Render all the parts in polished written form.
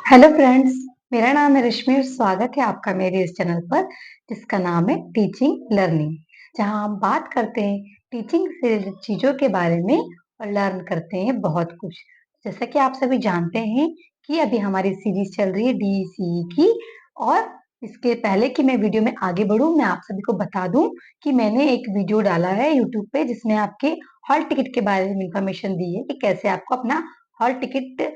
Hello friends, मेरा नाम है रश्मि और स्वागत है आपका मेरे इस चैनल पर जिसका नाम है टीचिंग लर्निंग, जहां हम बात करते हैं टीचिंग से रिलेटेड चीजों के बारे में और लर्न करते हैं बहुत कुछ। जैसा कि आप सभी जानते हैं कि अभी हमारी सीरीज चल रही है डीईसीई की। और इसके पहले कि मैं वीडियो में आगे बढ़ूं, मैं आप सभी को बता दूं कि मैंने एक वीडियो डाला है यूट्यूब पे जिसमें आपके हॉल टिकट के बारे में इंफॉर्मेशन दी है कि कैसे आपको अपना हॉल टिकट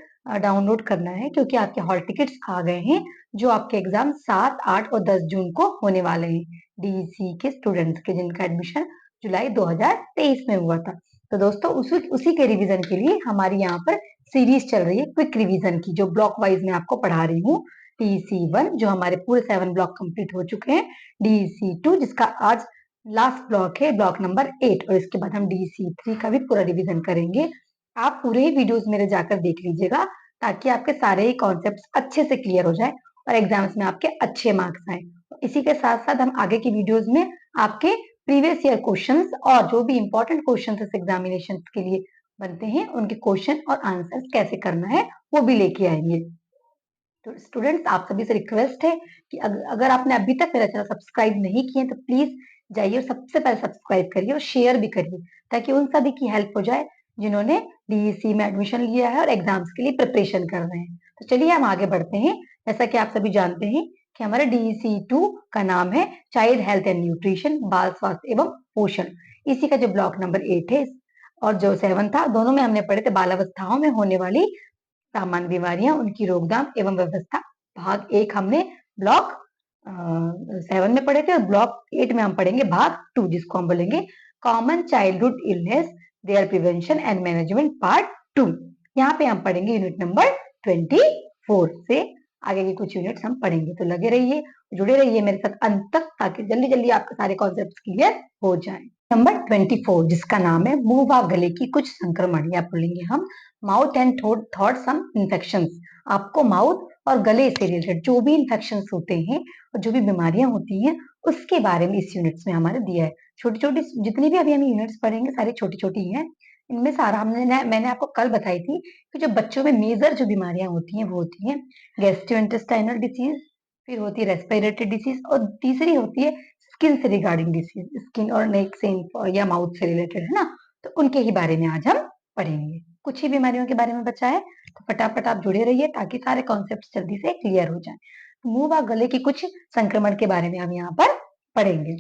डाउनलोड करना है, क्योंकि आपके हॉल टिकट्स आ गए हैं जो आपके एग्जाम 7, 8 और 10 जून को होने वाले हैं डीईसी के स्टूडेंट्स के, जिनका एडमिशन जुलाई 2023 में हुआ था। तो दोस्तों उसी के रिवीजन के लिए हमारी यहाँ पर सीरीज चल रही है क्विक रिवीजन की, जो ब्लॉक वाइज मैं आपको पढ़ा रही हूँ। डीईसी 1 जो हमारे पूरे 7 ब्लॉक कंप्लीट हो चुके हैं, डीईसी 2 जिसका आज लास्ट ब्लॉक है, ब्लॉक नंबर 8, और इसके बाद हम डीईसी 3 का भी पूरा रिवीजन करेंगे। आप पूरे ही वीडियोस मेरे जाकर देख लीजिएगा ताकि आपके सारे ही कॉन्सेप्ट्स अच्छे से क्लियर हो जाए और एग्जाम्स में आपके अच्छे मार्क्स आए। इसी के साथ साथ हम आगे की वीडियोस में आपके प्रीवियस ईयर क्वेश्चंस और जो भी इंपॉर्टेंट क्वेश्चंस इस एग्जामिनेशन के लिए बनते हैं, उनके क्वेश्चन और आंसर्स कैसे करना है वो भी लेके आएंगे। तो स्टूडेंट्स, आप सभी से रिक्वेस्ट है कि अगर आपने अभी तक मेरा चैनल सब्सक्राइब नहीं किए तो प्लीज जाइए और सबसे पहले सब्सक्राइब करिए और शेयर भी करिए, ताकि उन सभी की हेल्प हो जाए जिन्होंने डीईसी में एडमिशन लिया है और एग्जाम्स के लिए प्रिपरेशन कर रहे हैं। तो चलिए हम आगे बढ़ते हैं। जैसा कि आप सभी जानते हैं कि हमारे डीईसी 2 का नाम है चाइल्ड हेल्थ एंड न्यूट्रिशन, बाल स्वास्थ्य एवं पोषण। इसी का जो ब्लॉक नंबर 8 है और जो 7 था, दोनों में हमने पढ़े थे बालावस्थाओं में होने वाली सामान्य बीमारियां, उनकी रोकथाम एवं व्यवस्था। भाग 1 हमने ब्लॉक 7 में पढ़े थे और ब्लॉक 8 में हम पढ़ेंगे भाग 2, जिसको हम बोलेंगे common childhood illness, their prevention and management part 2। यहाँ पे हम पढ़ेंगे यूनिट नंबर 24 से आगे के कुछ यूनिट्स हम पढ़ेंगे। तो लगे रहिए, जुड़े रहिए मेरे साथ अंत तक, ताकि जल्दी जल्दी आपके सारे कॉन्सेप्ट क्लियर हो जाए। नंबर 24 जिसका नाम है मुंह व गले की कुछ संक्रमण, या बोलेंगे हम mouth and throat some infections. आपको माउथ और गले से रिलेटेड जो भी इन्फेक्शंस होते हैं और जो भी बीमारियां होती हैं, उसके बारे में इस यूनिट्स में हमारे दिया है। छोटी छोटी जितनी भी अभी हम यूनिट्स पढ़ेंगे सारी छोटी छोटी हैं। इनमें सारा मैंने आपको कल बताई थी कि जो बच्चों में मेजर जो बीमारियां होती हैं वो होती हैं गैस्ट्रोइंटेस्टाइनल डिसीज, फिर होती है रेस्पिरेटरी डिसीज, और तीसरी होती है स्किन से रिगार्डिंग डिसीज, स्किन और नेक से या माउथ से रिलेटेड, है ना। तो उनके ही बारे में आज हम पढ़ेंगे। कुछ ही बीमारियों के बारे में बचा है, तो फटाफट आप जुड़े रहिए ताकि सारे कॉन्सेप्ट जल्दी से क्लियर हो जाए। मुंह व गले के कुछ संक्रमण के बारे में हम यहाँ पर पढ़ेंगे।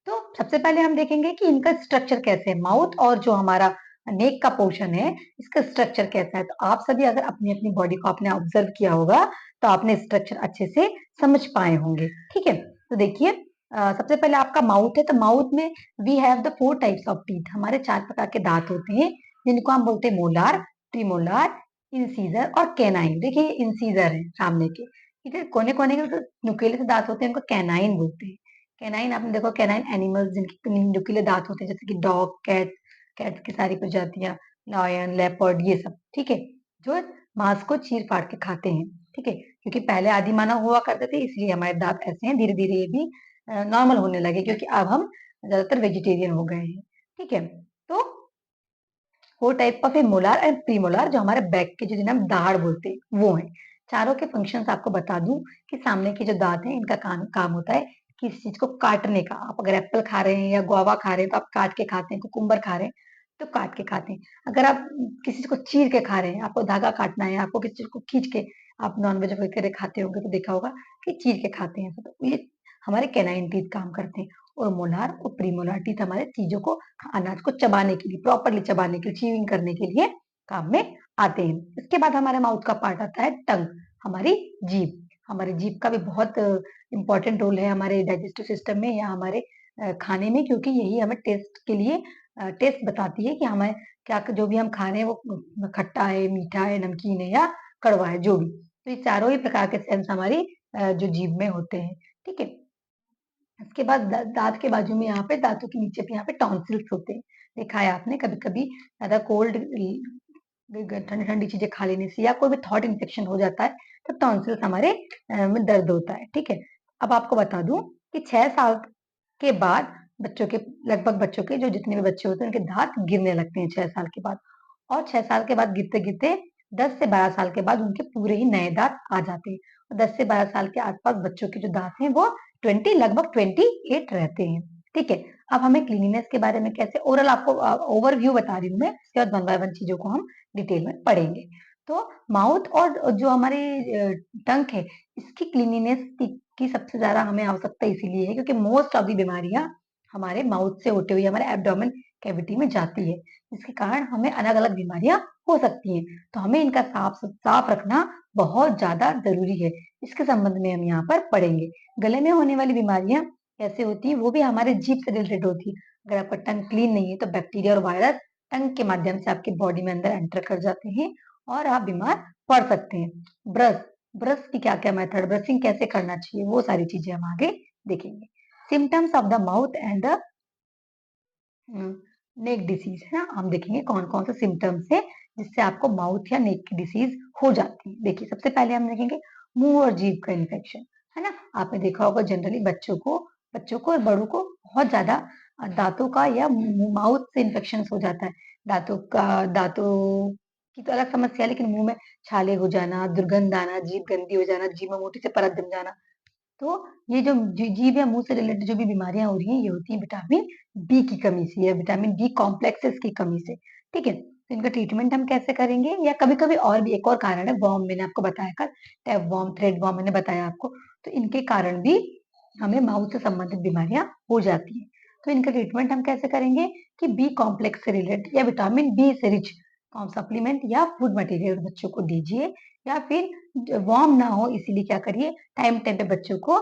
तो सबसे पहले हम देखेंगे कि इनका स्ट्रक्चर कैसे है, माउथ और जो हमारा नेक का पोर्शन है, इसका स्ट्रक्चर कैसा है। तो आप सभी अगर अपनी अपनी बॉडी को आपने ऑब्जर्व किया होगा तो आपने स्ट्रक्चर अच्छे से समझ पाए होंगे। ठीक है, तो देखिए सबसे पहले आपका माउथ है, तो माउथ में we have the 4 types of teeth. हमारे 4 प्रकार के दांत होते हैं जिनको हम बोलते हैं मोलार, प्रीमोलार, इंसीजर और कैनाइन। देखिए इंसीजर है सामने के, ठीक है। कोने कोने के जो नुकीले से दांत होते हैं उनको कैनाइन बोलते हैं। कैनाइन आपने देखो, कैनाइन एनिमल्स जिनके नुकीले दांत होते हैं, जैसे कि डॉग, कैट्स की सारी प्रजातियां, लायन, लेपर्ड, ये सब, ठीक है, जो मांस को चीर फाड़ के खाते हैं। ठीक है, क्योंकि पहले आदि मानव हुआ करते थे इसलिए हमारे दांत ऐसे हैं। धीरे धीरे ये भी नॉर्मल होने लगे क्योंकि अब हम ज्यादातर वेजिटेरियन हो गए हैं। ठीक है, तो 4 type of A molar and premolar, जो हमारे बैक के जो जिन्हें हम दाढ़ बोलते हैं वो है। चारों के फंक्शंस आपको बता दूं कि सामने के जो दांत हैं इनका काम होता है किसी चीज को काटने का। आप अगर एप्पल खा रहे हैं या गुआवा खा रहे हैं तो आप काट के खाते हैं, कुकुम्बर खा रहे हैं तो काट के खाते हैं। अगर आप किसी चीज को चीर के खा रहे हैं, आपको धागा काटना है, आपको किसी चीज को खींच के, आप नॉनवेज वगैरह खाते होंगे तो देखा होगा कि चीर के खाते हैं। तो ये हमारे कैनाइन टीथ काम करते हैं। और मोलार और प्रीमोलार टीथ हमारे चीजों को, अनाज को चबाने के लिए, प्रॉपरली चबाने के लिए, च्यूइंग करने के लिए काम में आते हैं। इसके बाद हमारे माउथ का पार्ट आता है टंग, हमारी जीभ। हमारी जीभ का भी बहुत इंपॉर्टेंट रोल है हमारे डाइजेस्टिव सिस्टम में या हमारे खाने में, क्योंकि यही हमें टेस्ट के लिए टेस्ट बताती है कि हमें क्या, जो भी हम खा रहे हैं वो खट्टा है, मीठा है, नमकीन है या कड़वा है, जो भी। तो ये चारों ही प्रकार के सेंस हमारी जो जीभ में होते हैं। ठीक है, इसके बाद दांत के बाजू में, यहाँ पे दांतों के नीचे पे यहाँ पे टॉन्सिल्स होते हैं। देखा है आपने कभी कभी ज्यादा कोल्ड, ठंडी ठंडी चीजें खा लेने से या कोई भी थॉट इन्फेक्शन हो जाता है तो टॉन्सिल्स हमारे में दर्द होता है। ठीक है, अब आपको बता दूं कि 6 साल के बाद बच्चों के, लगभग बच्चों के जो जितने भी बच्चे होते हैं उनके दांत गिरने लगते हैं 6 साल के बाद। और 6 साल के बाद गिरते गिरते 10 से 12 साल के बाद उनके पूरे ही नए दांत आ जाते हैं। और 10 से 12 साल के आसपास बच्चों के जो दांत हैं वो 20 लगभग 28 रहते हैं। ठीक है, अब हमें क्लीनिनेस के बारे में कैसे ओरल आपको ओवरव्यू बता रही हूँ मैं, इसके बाद वन बाय वन चीजों को हम डिटेल में पढ़ेंगे। तो माउथ और जो हमारी टंग है, इसकी क्लीनिनेस की सबसे ज्यादा हमें आवश्यकता इसीलिए है क्योंकि मोस्ट ऑफ दी बीमारियां हमारे माउथ से होते हुए हमारे एब्डोमेन कैविटी में जाती है, जिसके कारण हमें अलग अलग बीमारियां हो सकती हैं। तो हमें इनका साफ साफ रखना बहुत ज्यादा जरूरी है। इसके संबंध में हम यहाँ पर पढ़ेंगे। गले में होने वाली बीमारियां कैसे होती है, वो भी हमारे जीभ से रिलेटेड होती है। अगर आपका टंग क्लीन नहीं है तो बैक्टीरिया और वायरस टंग के माध्यम से आपके बॉडी में अंदर एंटर कर जाते हैं और आप बीमार पड़ सकते हैं। ब्रश ब्रश की क्या क्या मेथड, ब्रशिंग कैसे करना चाहिए, वो सारी चीजें हम आगे देखेंगे। Symptoms of the mouth and the neck disease है ना, हम देखेंगे कौन कौन से सिम्टम्स है जिससे आपको माउथ या नेक की डिसीज हो जाती है। देखिए, सबसे पहले हम देखेंगे मुंह और जीभ का इन्फेक्शन, है ना। आपने देखा होगा जनरली बच्चों को और बड़ों को बहुत ज्यादा दांतों का या माउथ से इन्फेक्शन हो जाता है। दांतों की तो अलग समस्या है, लेकिन मुंह में छाले हो जाना, दुर्गंध आना, जीभ गंदी हो जाना, जीभ में मोटी से परत जम जाना, तो ये जो जीभ या मुंह से रिलेटेड जो भी बीमारियां हो रही हैं, ये होती है विटामिन बी की कमी से या विटामिन बी कॉम्प्लेक्सेस की कमी से। ठीक है, तो इनका ट्रीटमेंट हम कैसे करेंगे, या कभी कभी और भी एक और कारण है वॉर्म, मैंने आपको बताया कल, टैप वॉर्म, थ्रेड वॉर्म मैंने बताया आपको। तो इनके कारण भी हमें माउथ से संबंधित बीमारियां हो जाती है। तो इनका ट्रीटमेंट हम कैसे करेंगे कि बी कॉम्प्लेक्स से रिलेटेड या विटामिन बी से रिच सप्लीमेंट या फूड मटेरियल बच्चों को दीजिए, या फिर वार्म ना हो इसीलिए क्या करिए, टाइम टाइम पे बच्चों को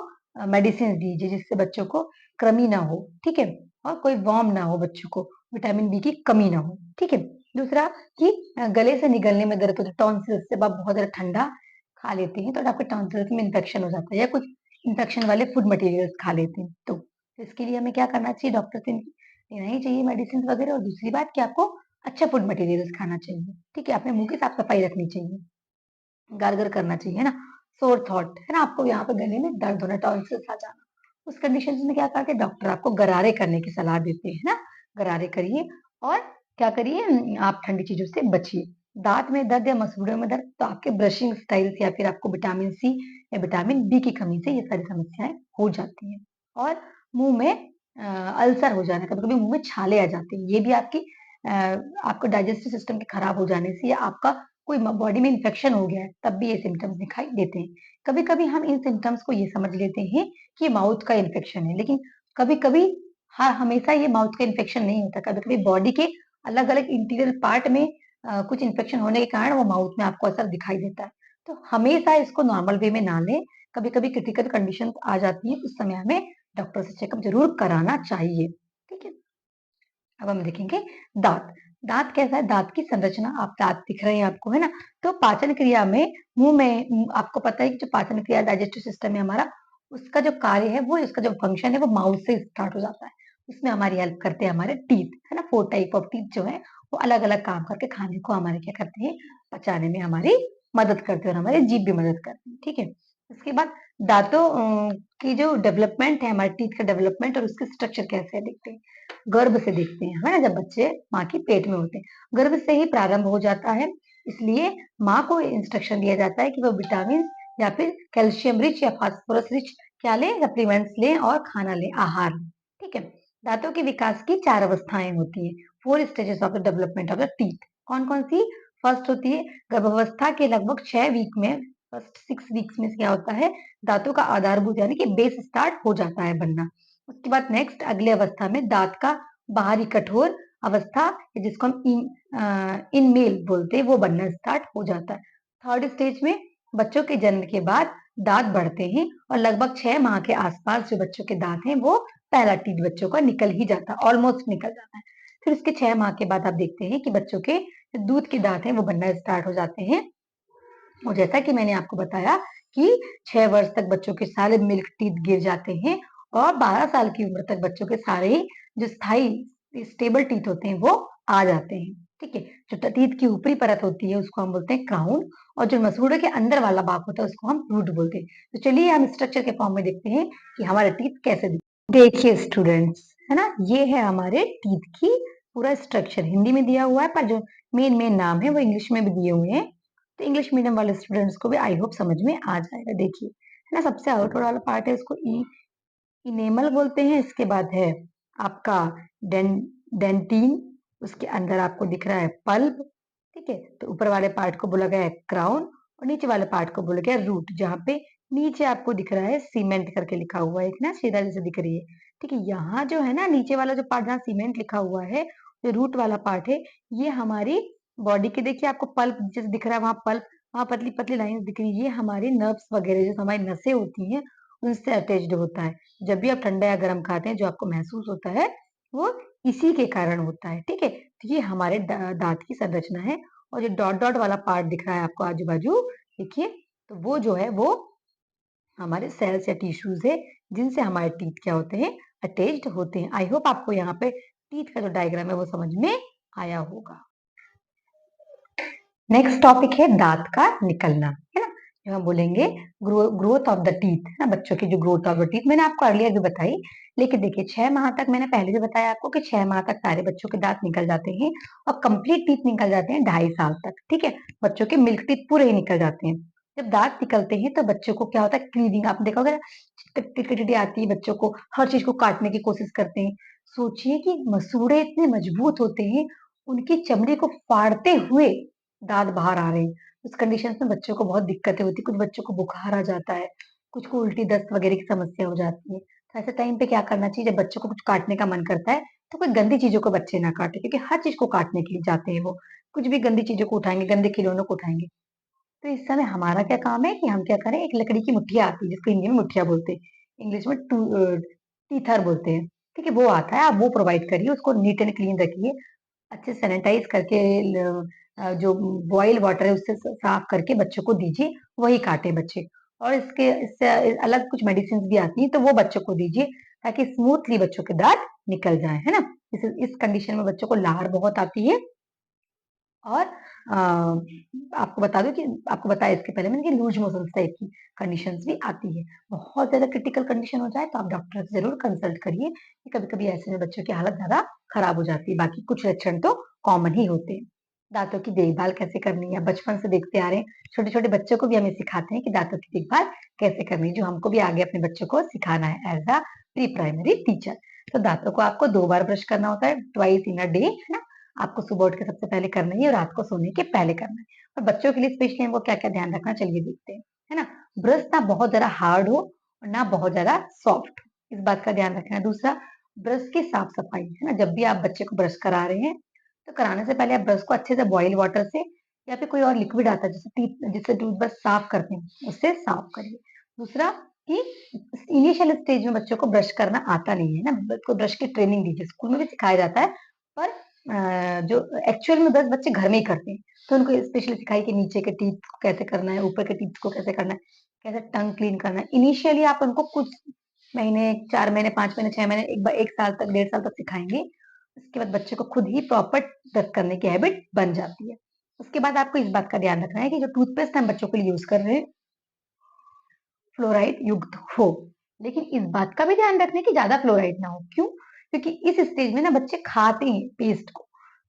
मेडिसिन दीजिए जिससे बच्चों को कृमि ना हो। ठीक है, और कोई वार्म ना हो, बच्चों को विटामिन बी की कमी ना हो। ठीक है, दूसरा कि गले से निगलने में दर्द होता है, टॉन्सिल्स से आप बहुत ज्यादा ठंडा खा लेते हैं तो आपके टॉन्सिल्स में इन्फेक्शन हो जाता है, या कुछ इन्फेक्शन वाले फूड मटेरियल्स खा लेते हैं, तो इसके लिए हमें क्या करना चाहिए, डॉक्टर से लेना ही चाहिए मेडिसिन वगैरह। और दूसरी बात कि आपको अच्छा फूड मटेरियल्स खाना चाहिए। ठीक है, अपने मुंह की साफ सफाई रखनी चाहिए, गार्गर करना चाहिए, है ना। सोर थॉट है ना, आपको यहाँ पे गले में दर्द होना, टॉन्सिल्स आ जाना, उस कंडीशन में क्या करते हैं डॉक्टर, आपको गरारे करने की सलाह देते हैं ना। गरारे करिए और क्या करिए, आप ठंडी चीजों से बचिए। दांत में दर्द या मसूड़ों में दर्द, तो आपके ब्रशिंग स्टाइल से या फिर आपको विटामिन सी या विटामिन बी की कमी से ये सारी समस्याएं हो जाती हैं। और मुंह में अल्सर हो जाना, कभी कभी मुंह में छाले आ जाते हैं, ये भी आपको डाइजेस्टिव सिस्टम के खराब हो जाने से या आपका कोई बॉडी में इन्फेक्शन हो गया है तब भी ये सिम्टम्स दिखाई देते हैं। कभी कभी हम इन सिम्टम्स को ये समझ लेते हैं कि माउथ का इन्फेक्शन है, लेकिन कभी कभी हाँ, हमेशा ये माउथ का इन्फेक्शन नहीं होता। कभी कभी बॉडी के अलग अलग इंटीरियर पार्ट में कुछ इन्फेक्शन होने के कारण वो माउथ में आपको असर दिखाई देता है। तो हमेशा इसको नॉर्मल वे में ना लें, कभी कभी क्रिटिकल कंडीशन आ जाती है, उस समय हमें डॉक्टर से चेकअप जरूर कराना चाहिए। ठीक है, अब हम देखेंगे दांत। दांत कैसा है, दांत की संरचना, आप दांत दिख रहे हैं आपको, है ना। तो पाचन क्रिया में मुंह में आपको पता है कि जो पाचन क्रिया डाइजेस्टिव सिस्टम है हमारा, उसका जो कार्य है वो, उसका जो फंक्शन है वो माउथ से स्टार्ट हो जाता है। उसमें हमारी हेल्प करते हैं हमारे टीथ, है ना। 4 टाइप ऑफ टीथ जो है वो अलग अलग काम करके खाने को हमारे क्या करते हैं, पचाने में हमारी मदद करते हैं, और हमारी जीभ भी मदद करती है। ठीक है, उसके बाद दांतों की जो डेवलपमेंट है, हमारे टीथ का डेवलपमेंट और उसके स्ट्रक्चर कैसे है देखते हैं। गर्भ से देखते हैं, है ना, जब बच्चे माँ के पेट में होते हैं गर्भ से ही प्रारंभ हो जाता है। इसलिए माँ को इंस्ट्रक्शन दिया जाता है कि वो विटामिन या फिर कैल्शियम रिच या फास्फोरस रिच क्या लें, सप्लीमेंट्स लें और खाना लें, आहार लें। ठीक है, दांतों के विकास की 4 अवस्थाएं होती है, 4 stages of the development of the teeth. कौन कौन सी, फर्स्ट होती है गर्भावस्था के लगभग 6 वीक में, फर्स्ट 6 वीक्स में क्या होता है, दांतों का आधारभूत यानी कि बेस स्टार्ट हो जाता है बनना। उसके बाद नेक्स्ट अगले अवस्था में दांत का बाहरी कठोर अवस्था, जिसको हम इन मेल बोलते हैं, वो बनना स्टार्ट हो जाता है। थर्ड स्टेज में बच्चों के जन्म के बाद दांत बढ़ते हैं और लगभग 6 माह के आसपास जो बच्चों के दांत हैं वो पहला टीथ बच्चों का निकल ही जाता है, ऑलमोस्ट निकल जाता है। फिर उसके 6 माह के बाद आप देखते हैं कि बच्चों के दूध के दांत हैं वो बनना स्टार्ट हो जाते हैं। और जैसा कि मैंने आपको बताया कि 6 वर्ष तक बच्चों के सारे मिल्क टीथ गिर जाते हैं और 12 साल की उम्र तक बच्चों के सारे ही जो स्थायी स्टेबल टीथ होते हैं वो आ जाते हैं। ठीक है, जो टीथ की ऊपरी परत होती है उसको हम बोलते हैं क्राउन, और जो मसूड़े के अंदर वाला भाग होता है उसको हम रूट बोलते हैं। तो चलिए हम स्ट्रक्चर के फॉर्म में देखते हैं कि हमारे टीथ कैसे दिखते हैं। देखिए स्टूडेंट्स, है ना, ये है हमारे टीथ की पूरा स्ट्रक्चर, हिंदी में दिया हुआ है पर जो मेन मेन नाम है वो इंग्लिश में भी दिए हुए हैं। तो इंग्लिश मीडियम वाले स्टूडेंट्स को भी आई होप समझ में आ जाएगा। देखिए, है ना, सबसे आउटवर्ड वाला पार्ट है, इसको इनेमल बोलते हैं। इसके बाद है आपका डेंटिन, उसके अंदर आपको दिख रहा है पल्प, ठीक है। तो ऊपर वाले पार्ट को बोला गया है क्राउन, और नीचे वाले पार्ट को बोला गया रूट, जहाँ पे नीचे आपको दिख रहा है सीमेंट करके लिखा हुआ है, एक ना सीधा जैसे दिख रही है, ठीक है। यहाँ जो है ना नीचे वाला जो पार्ट जहाँ सीमेंट लिखा हुआ है, जो रूट वाला पार्ट है, ये हमारी बॉडी के, देखिए आपको पल्प जैसे दिख रहा है, वहां पल्प, वहां पतली पतली लाइन दिख रही है, ये हमारी नर्व्स वगैरह जो हमारी नसें होती हैं उनसे अटैच्ड होता है। जब भी आप ठंडा या गर्म खाते हैं, जो आपको महसूस होता है वो इसी के कारण होता है, ठीक है। तो ये हमारे दांत की संरचना है। और जो डॉट डॉट वाला पार्ट दिख रहा है आपको आजू बाजू, देखिए, तो वो जो है वो हमारे सेल्स या टिश्यूज है, जिनसे हमारे टीथ क्या होते हैं, अटैच्ड होते हैं। आई होप आपको यहाँ पे टीथ का जो डायग्राम है वो समझ में आया होगा। नेक्स्ट टॉपिक है दांत का निकलना, है ना। जो हम बोलेंगे ग्रोथ ऑफ द टीथ, है ना, बच्चों की जो ग्रोथ ऑफ द टीथ, मैंने आपको अर्लियर भी बताई। लेकिन देखिए 6 माह तक, मैंने पहले भी बताया आपको कि 6 माह तक सारे बच्चों के दांत निकल जाते हैं, और कंप्लीट टीथ निकल जाते हैं 2.5 साल तक, ठीक है। बच्चों के मिल्क टीथ पूरे ही निकल जाते हैं। जब दांत निकलते हैं तो बच्चों को क्या होता है, क्लीनिंग, आप देखोगे ना, टिटी आती है, बच्चों को हर चीज को काटने की कोशिश करते हैं। सोचिए कि मसूड़े इतने मजबूत होते हैं, उनकी चमड़ी को फाड़ते हुए दांत बाहर आ रहे हैं। उस कंडीशन में बच्चों को बहुत दिक्कतें होती है, कुछ बच्चों को बुखार आ जाता है, कुछ को उल्टी दस्त वगैरह की समस्या हो जाती है। तो ऐसे टाइम पे क्या करना चाहिए, जब बच्चों को कुछ काटने का मन करता है, तो कोई गंदी चीजों को बच्चे ना काटे, क्योंकि हर चीज को काटने के लिए जाते हैं वो, कुछ भी गंदी चीजों को उठाएंगे, गंदे खिलौनों को उठाएंगे। तो इस समय हमारा क्या काम है कि हम क्या करें, एक लकड़ी की मुठिया आती है, जिसको हिंदी में मुठिया बोलते हैं, इंग्लिश में टीथर बोलते हैं, ठीक है। वो आता है, आप वो प्रोवाइड करिए, उसको नीट एंड क्लीन रखिए, अच्छे सैनिटाइज करके, जो बॉइल वाटर है उससे साफ करके बच्चों को दीजिए, वही काटे बच्चे। और इससे अलग कुछ मेडिसिन भी आती है, तो वो बच्चों को दीजिए, ताकि स्मूथली बच्चों के दांत निकल जाए, है ना। इस कंडीशन में बच्चों को लार बहुत आती है। और आपको बता दूं कि आपको बताया इसके पहले मैंने कि लूज मोशन टाइप की कंडीशंस भी आती है। बहुत ज्यादा क्रिटिकल कंडीशन हो जाए तो आप डॉक्टर से जरूर कंसल्ट करिए, कि कभी कभी ऐसे में बच्चों की हालत ज्यादा खराब हो जाती है। बाकी कुछ लक्षण तो कॉमन ही होते हैं। दांतों की देखभाल कैसे करनी है, बचपन से देखते आ रहे हैं, छोटे छोटे बच्चों को भी हमें सिखाते हैं कि दांतों की देखभाल कैसे करनी है, जो हमको भी आगे अपने बच्चों को सिखाना है as a pre primary teacher. तो दांतों को आपको 2 बार ब्रश करना होता है, ट्वाइस इन अ डे, है ना। आपको सुबह उठ के सबसे पहले करना है और रात को सोने के पहले करना है। और बच्चों के लिए स्पेशली हमको क्या क्या ध्यान रखना, चलिए देखते हैं, है ना। ब्रश ना बहुत ज्यादा हार्ड हो और ना बहुत ज्यादा सॉफ्ट हो, इस बात का ध्यान रखना है। दूसरा, ब्रश की साफ सफाई, है ना, जब भी आप बच्चे को ब्रश करा रहे हैं, तो कराने से पहले आप ब्रश को अच्छे से बॉइल वाटर से, या फिर कोई और लिक्विड आता है जिससे टूथब्रश साफ करते हैं, उससे साफ करिए। दूसरा, कि इनिशियल स्टेज में बच्चों को ब्रश करना आता नहीं है ना, को ब्रश की ट्रेनिंग दीजिए, स्कूल में भी सिखाया जाता है, पर जो एक्चुअल में ब्रश बच्चे घर में ही करते हैं, तो उनको स्पेशली सिखाई कि नीचे के टीथ को कैसे करना है, ऊपर के टीथ को कैसे करना है, कैसे टंग क्लीन करना है। इनिशियली आप उनको कुछ महीने, 4 महीने, 5 महीने, 6 महीने, 1 साल तक, 1.5 साल तक सिखाएंगे। उसके बाद बच्चे को खुद ही प्रॉपर ब्रश करने की हैबिट बन जाती है। उसके बाद आपको इस बात का ध्यान रखना है कि जो टूथपेस्ट हम बच्चों के लिए यूज कर रहे हैं, फ्लोराइड युक्त हो। लेकिन इस बात का भी ध्यान रखना है कि ज्यादा फ्लोराइड ना हो। क्यों? क्योंकि इस स्टेज में ना बच्चे खाते हैं पेस्ट को,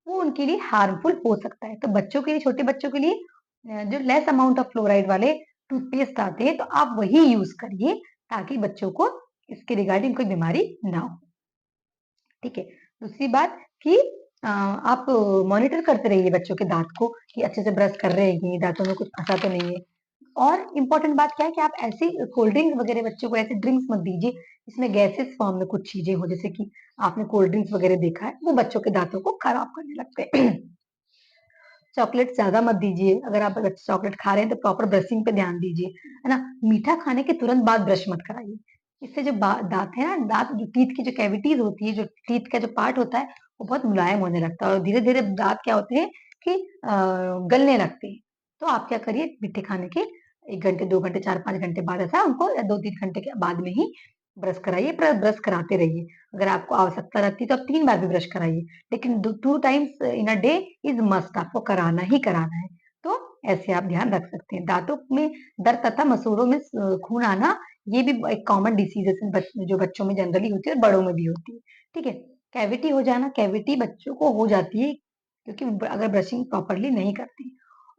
वो उनके लिए हार्मफुल हो सकता है। तो बच्चों के लिए, छोटे बच्चों के लिए जो लेस अमाउंट ऑफ फ्लोराइड वाले टूथपेस्ट आते हैं, तो आप वही यूज करिए, ताकि बच्चों को इसके रिगार्डिंग कोई बीमारी ना हो, ठीक है। दूसरी बात कि आप मॉनिटर करते रहिए बच्चों के दांत को, कि अच्छे से ब्रश कर रहे हैं कि दांतों में कुछ फंसा तो नहीं है। और इम्पोर्टेंट बात क्या है कि आप ऐसी कोल्ड ड्रिंक्स वगैरह बच्चों को ऐसे ड्रिंक्स मत दीजिए जिसमें गैसेस फॉर्म में कुछ चीजें हो, जैसे कि आपने कोल्ड ड्रिंक्स वगैरह देखा है, वो बच्चों के दांतों को खराब करने लगते हैं। चॉकलेट ज्यादा मत दीजिए, अगर आप बच्चे चॉकलेट खा रहे हैं तो प्रॉपर ब्रशिंग पे ध्यान दीजिए, है ना। मीठा खाने के तुरंत बाद ब्रश मत कराइए, इससे जो दांत है ना, दांत जो टीथ की जो कैविटीज होती है, जो टीथ का जो पार्ट होता है, वो बहुत मुलायम होने लगता है, और धीरे धीरे दांत क्या होते हैं कि गलने लगते हैं। तो आप क्या करिए, मीठे खाने के 1 घंटे, 2 घंटे, 4-5 घंटे बाद ऐसा उनको, या 2-3 घंटे के बाद में ही ब्रश कराइए, पर ब्रश कराते रहिए। अगर आपको आवश्यकता रहती है तो आप 3 बार भी ब्रश कराइए, लेकिन 2 times in a day is must, आपको कराना ही कराना है। तो ऐसे आप ध्यान रख सकते हैं। दांतों में दर्द तथा मसूड़ों में खून आना, ये भी एक कॉमन डिसीज है, जो बच्चों में जनरली होती है और बड़ों में भी होती है, ठीक है। कैविटी हो जाना, कैविटी बच्चों को हो जाती है क्योंकि अगर ब्रशिंग प्रॉपरली नहीं करते।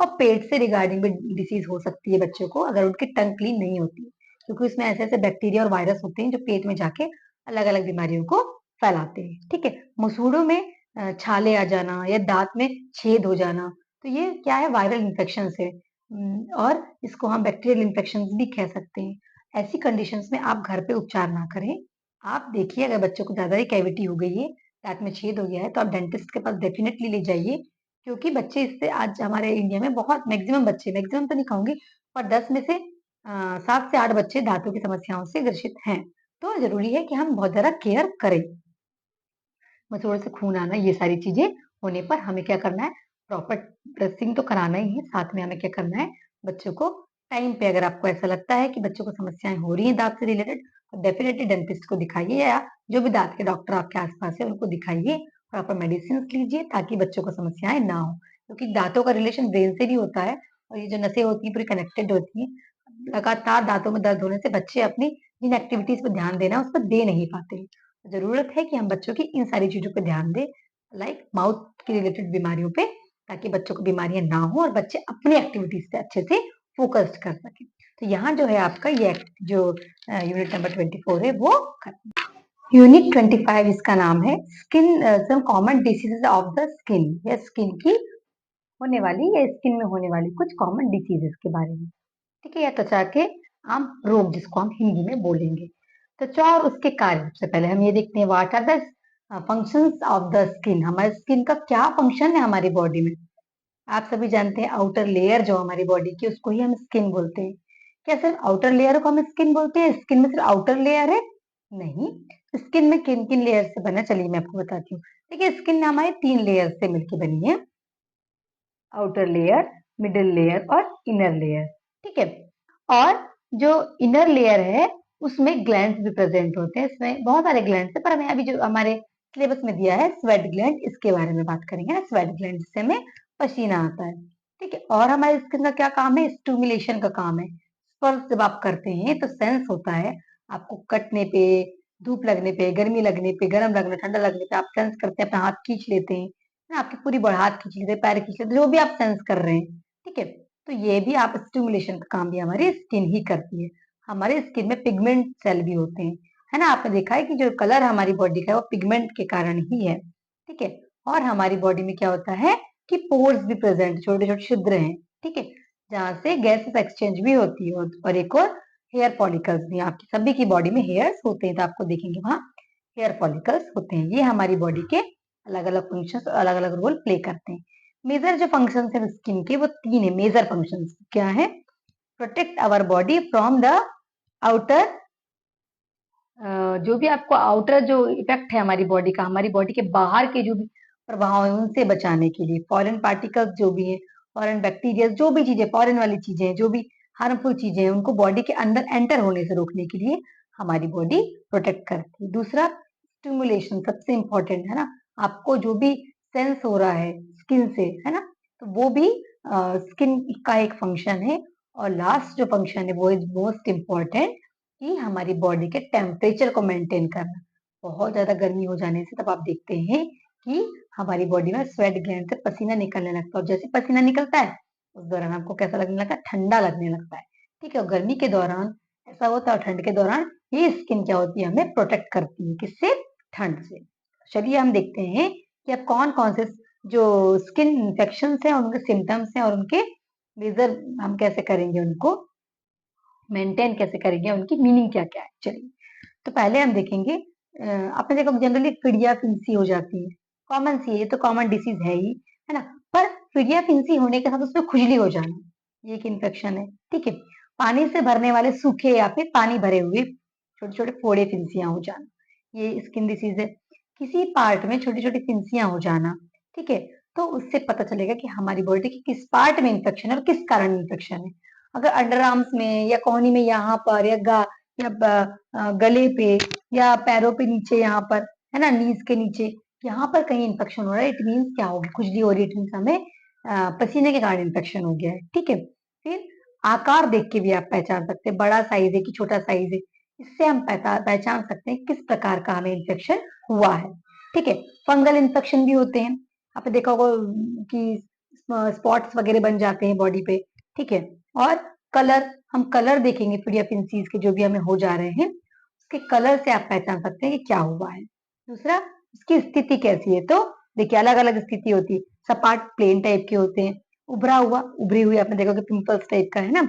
और पेट से रिगार्डिंग भी डिसीज हो सकती है बच्चों को अगर उनकी टंग क्लीन नहीं होती है, क्योंकि उसमें ऐसे ऐसे बैक्टीरिया और वायरस होते हैं जो पेट में जाके अलग अलग बीमारियों को फैलाते हैं। ठीक है, मसूड़ों में छाले आ जाना या दांत में छेद हो जाना, तो ये क्या है, वायरल इन्फेक्शन है। और इसको हम बैक्टीरियल इन्फेक्शन भी कह सकते हैं। ऐसी कंडीशंस में आप घर पे उपचार ना करें। आप देखिए अगर बच्चों को ज्यादा ही कैविटी हो गई है, दांत में छेद हो गया है, तो आप डेंटिस्ट के पास डेफिनेटली ले जाइए, क्योंकि बच्चे इससे आज हमारे इंडिया में बहुत मैक्सिमम बच्चे, मैक्सिमम तो नहीं कहूंगी, पर 10 में से 7 से 8 बच्चे दांतों की समस्याओं से ग्रसित हैं। तो जरूरी है कि हम बहुत ज्यादा केयर करें। मसूड़ों से खून आना, ये सारी चीजें होने पर हमें क्या करना है, प्रॉपर ड्रेसिंग तो कराना ही है, साथ में हमें क्या करना है, बच्चों को टाइम पे, अगर आपको ऐसा लगता है कि बच्चों को समस्याएं हो रही हैं दांत से रिलेटेड, तो डेफिनेटली डेंटिस्ट को दिखाइए, या जो भी दांत के डॉक्टर आपके आसपास है उनको दिखाइए, प्रॉपर मेडिसिन लीजिए, ताकि बच्चों को समस्याएं ना हो, क्योंकि दांतों का रिलेशन ब्रेन से भी होता है, और ये जो नसें होती है पूरी कनेक्टेड होती है। लगातार दांतों में दर्द होने से बच्चे अपनी जिन एक्टिविटीज पर ध्यान देना उस पर दे नहीं पाते। जरूरत है कि हम बच्चों की इन सारी चीजों पे ध्यान दें, लाइक माउथ की रिलेटेड बीमारियों पे, ताकि बच्चों को बीमारियां ना हो और बच्चे अपनी एक्टिविटीज पे अच्छे से फोकस्ड कर सके। तो यहाँ जो है आपका ये जो यूनिट नंबर 24 है वो यूनिट 25 इसका नाम है skin, some common diseases of the skin, या स्किन की होने वाली या स्किन में होने वाली कुछ कॉमन डिसीजेस के बारे में। ठीक है, या त्वचा के आम रोग जिसको हम हिंदी में बोलेंगे। त्वचा और उसके कार्य, सबसे पहले हम ये देखते हैं what are the functions of the skin. हमारे स्किन का क्या फंक्शन है हमारी बॉडी में। आप सभी जानते हैं आउटर लेयर जो हमारी बॉडी की, उसको ही हम स्किन बोलते हैं। क्या सिर्फ आउटर लेयर को हम स्किन बोलते हैं? स्किन में सिर्फ आउटर लेयर है? नहीं, स्किन में किन किन लेयर से बना, चलिए मैं आपको बताती हूँ। देखिए, स्किन हमारे 3 लेयर से मिलकर बनी है, आउटर लेयर, मिडिल लेयर और इनर लेयर। ठीक है, और जो इनर लेयर है उसमें ग्लैंड्स भी प्रेजेंट होते हैं, इसमें बहुत सारे ग्लैंड्स है, पर हमें अभी जो हमारे सिलेबस में दिया है स्वेट ग्लैंड, इसके बारे में बात करेंगे ना, स्वेट ग्लैंड जिससे हमें पसीना आता है। ठीक है, और हमारे स्किन का क्या काम है, स्टिमुलेशन का काम है। स्पर्श जब आप करते हैं तो सेंस होता है, आपको कटने पे, धूप लगने पे, गर्मी लगने पे, गर्म लगने, ठंडा लगने पे आप सेंस करते हैं, अपना हाथ खींच लेते हैं ना, आपकी पूरी हाथ खींच लेते हैं, पैर खींच लेते हैं, जो भी आप सेंस कर रहे हैं। ठीक है, तो ये भी आप स्टिमुलेशन का काम भी हमारी स्किन ही करती है। हमारे स्किन में पिगमेंट सेल भी होते हैं, है ना, आपने देखा है कि जो कलर हमारी बॉडी का है वो पिगमेंट के कारण ही है। ठीक है, और हमारी बॉडी में क्या होता है कि पोर्स भी प्रेजेंट, छोटे छोटे छिद्र हैं। ठीक है, जहाँ से गैसेस एक्सचेंज भी होती है, और एक और हेयर फॉलिकल्स भी, आपकी सभी की बॉडी में हेयर्स होते हैं, तो आपको देखेंगे वहां हेयर फॉलिकल्स होते हैं। ये हमारी बॉडी के अलग अलग फंक्शंस और अलग अलग रोल प्ले करते हैं। मेजर जो फंक्शंस है स्किन के वो 3 है, मेजर फंक्शंस क्या है, protect our body from the outer, जो भी आपको आउटर जो इफेक्ट है हमारी बॉडी का, हमारी बॉडी के बाहर के जो भी प्रभाव है उनसे बचाने के लिए, फॉरेन पार्टिकल्स जो भी है, फॉरेन बैक्टीरिया, जो भी चीजें फॉरेन वाली चीजें हैं, जो भी हार्मफुल चीजें हैं, उनको बॉडी के अंदर एंटर होने से रोकने के लिए हमारी बॉडी प्रोटेक्ट करती है। दूसरा, स्टिमुलेशन सबसे इंपॉर्टेंट है ना, आपको जो भी सेंस हो रहा है स्किन से, है ना, तो वो भी स्किन का एक फंक्शन है। और लास्ट जो फंक्शन है वो इज मोस्ट इम्पॉर्टेंट, कि हमारी बॉडी के टेम्परेचर को मेंटेन करना। बहुत ज्यादा गर्मी हो जाने से तब आप देखते हैं कि हमारी बॉडी में स्वेट ग्लैंड से पसीना निकलने लगता है, और जैसे पसीना निकलता है उस दौरान आपको कैसा लगने लगता है, ठंडा लगने लगता है। ठीक है, और गर्मी के दौरान ऐसा होता है, और ठंड के दौरान ये स्किन क्या होती है, हमें प्रोटेक्ट करती है, किससे, ठंड से। चलिए हम देखते हैं कि अब कौन कौन से जो स्किन इंफेक्शन है उनके सिम्टम्स हैं, और उनके मेजर हम कैसे करेंगे, उनको मेंटेन कैसे करेंगे, उनकी मीनिंग क्या क्या है। चलिए, तो पहले हम देखेंगे, आपने देखा फिर फिडिया फिंसी हो जाती है, कॉमन सी है, ये तो कॉमन डिसीज है ही, है ना, पर फिडिया फिंसी होने के साथ उसमें खुजली हो जाना, ये एक इन्फेक्शन है। ठीक है, पानी से भरने वाले सूखे या फिर पानी भरे हुए छोटे छोटे फोड़े फिंसियां हो जाना, ये स्किन डिसीज है। किसी पार्ट में छोटी छोटी फिंसियां हो जाना, ठीक है, तो उससे पता चलेगा कि हमारी बॉडी के किस पार्ट में इन्फेक्शन है और किस कारण इन्फेक्शन है। अगर अंडर आर्म्स में या कोहनी में यहाँ पर, या गले पे, या पैरों पे नीचे यहाँ पर, है ना, नीज के नीचे, यहाँ पर कहीं इन्फेक्शन हो रहा है, इट मीन्स क्या होगी, खुजली हो रही है, इट मीन्स हमें पसीने के कारण इन्फेक्शन हो गया है। ठीक है, फिर आकार देख के भी आप पहचान सकते हैं, बड़ा साइज है कि छोटा साइज है, इससे हम पहचान सकते हैं किस प्रकार का हमें इन्फेक्शन हुआ है। ठीक है, फंगल इन्फेक्शन भी होते हैं, आपने देखा होगा कि स्पॉट्स वगैरह बन जाते हैं बॉडी पे, ठीक है। और कलर, हम कलर देखेंगे पीडियाफिंसीज के जो भी हमें हो जा रहे हैं, उसके कलर से आप पहचान सकते हैं कि क्या हुआ है। दूसरा, उसकी स्थिति कैसी है, तो देखिए अलग अलग स्थिति होती है। सपाट प्लेन टाइप के होते हैं, उभरा हुआ, उभरी हुई, आपने देखा कि पिंपल्स टाइप का है ना।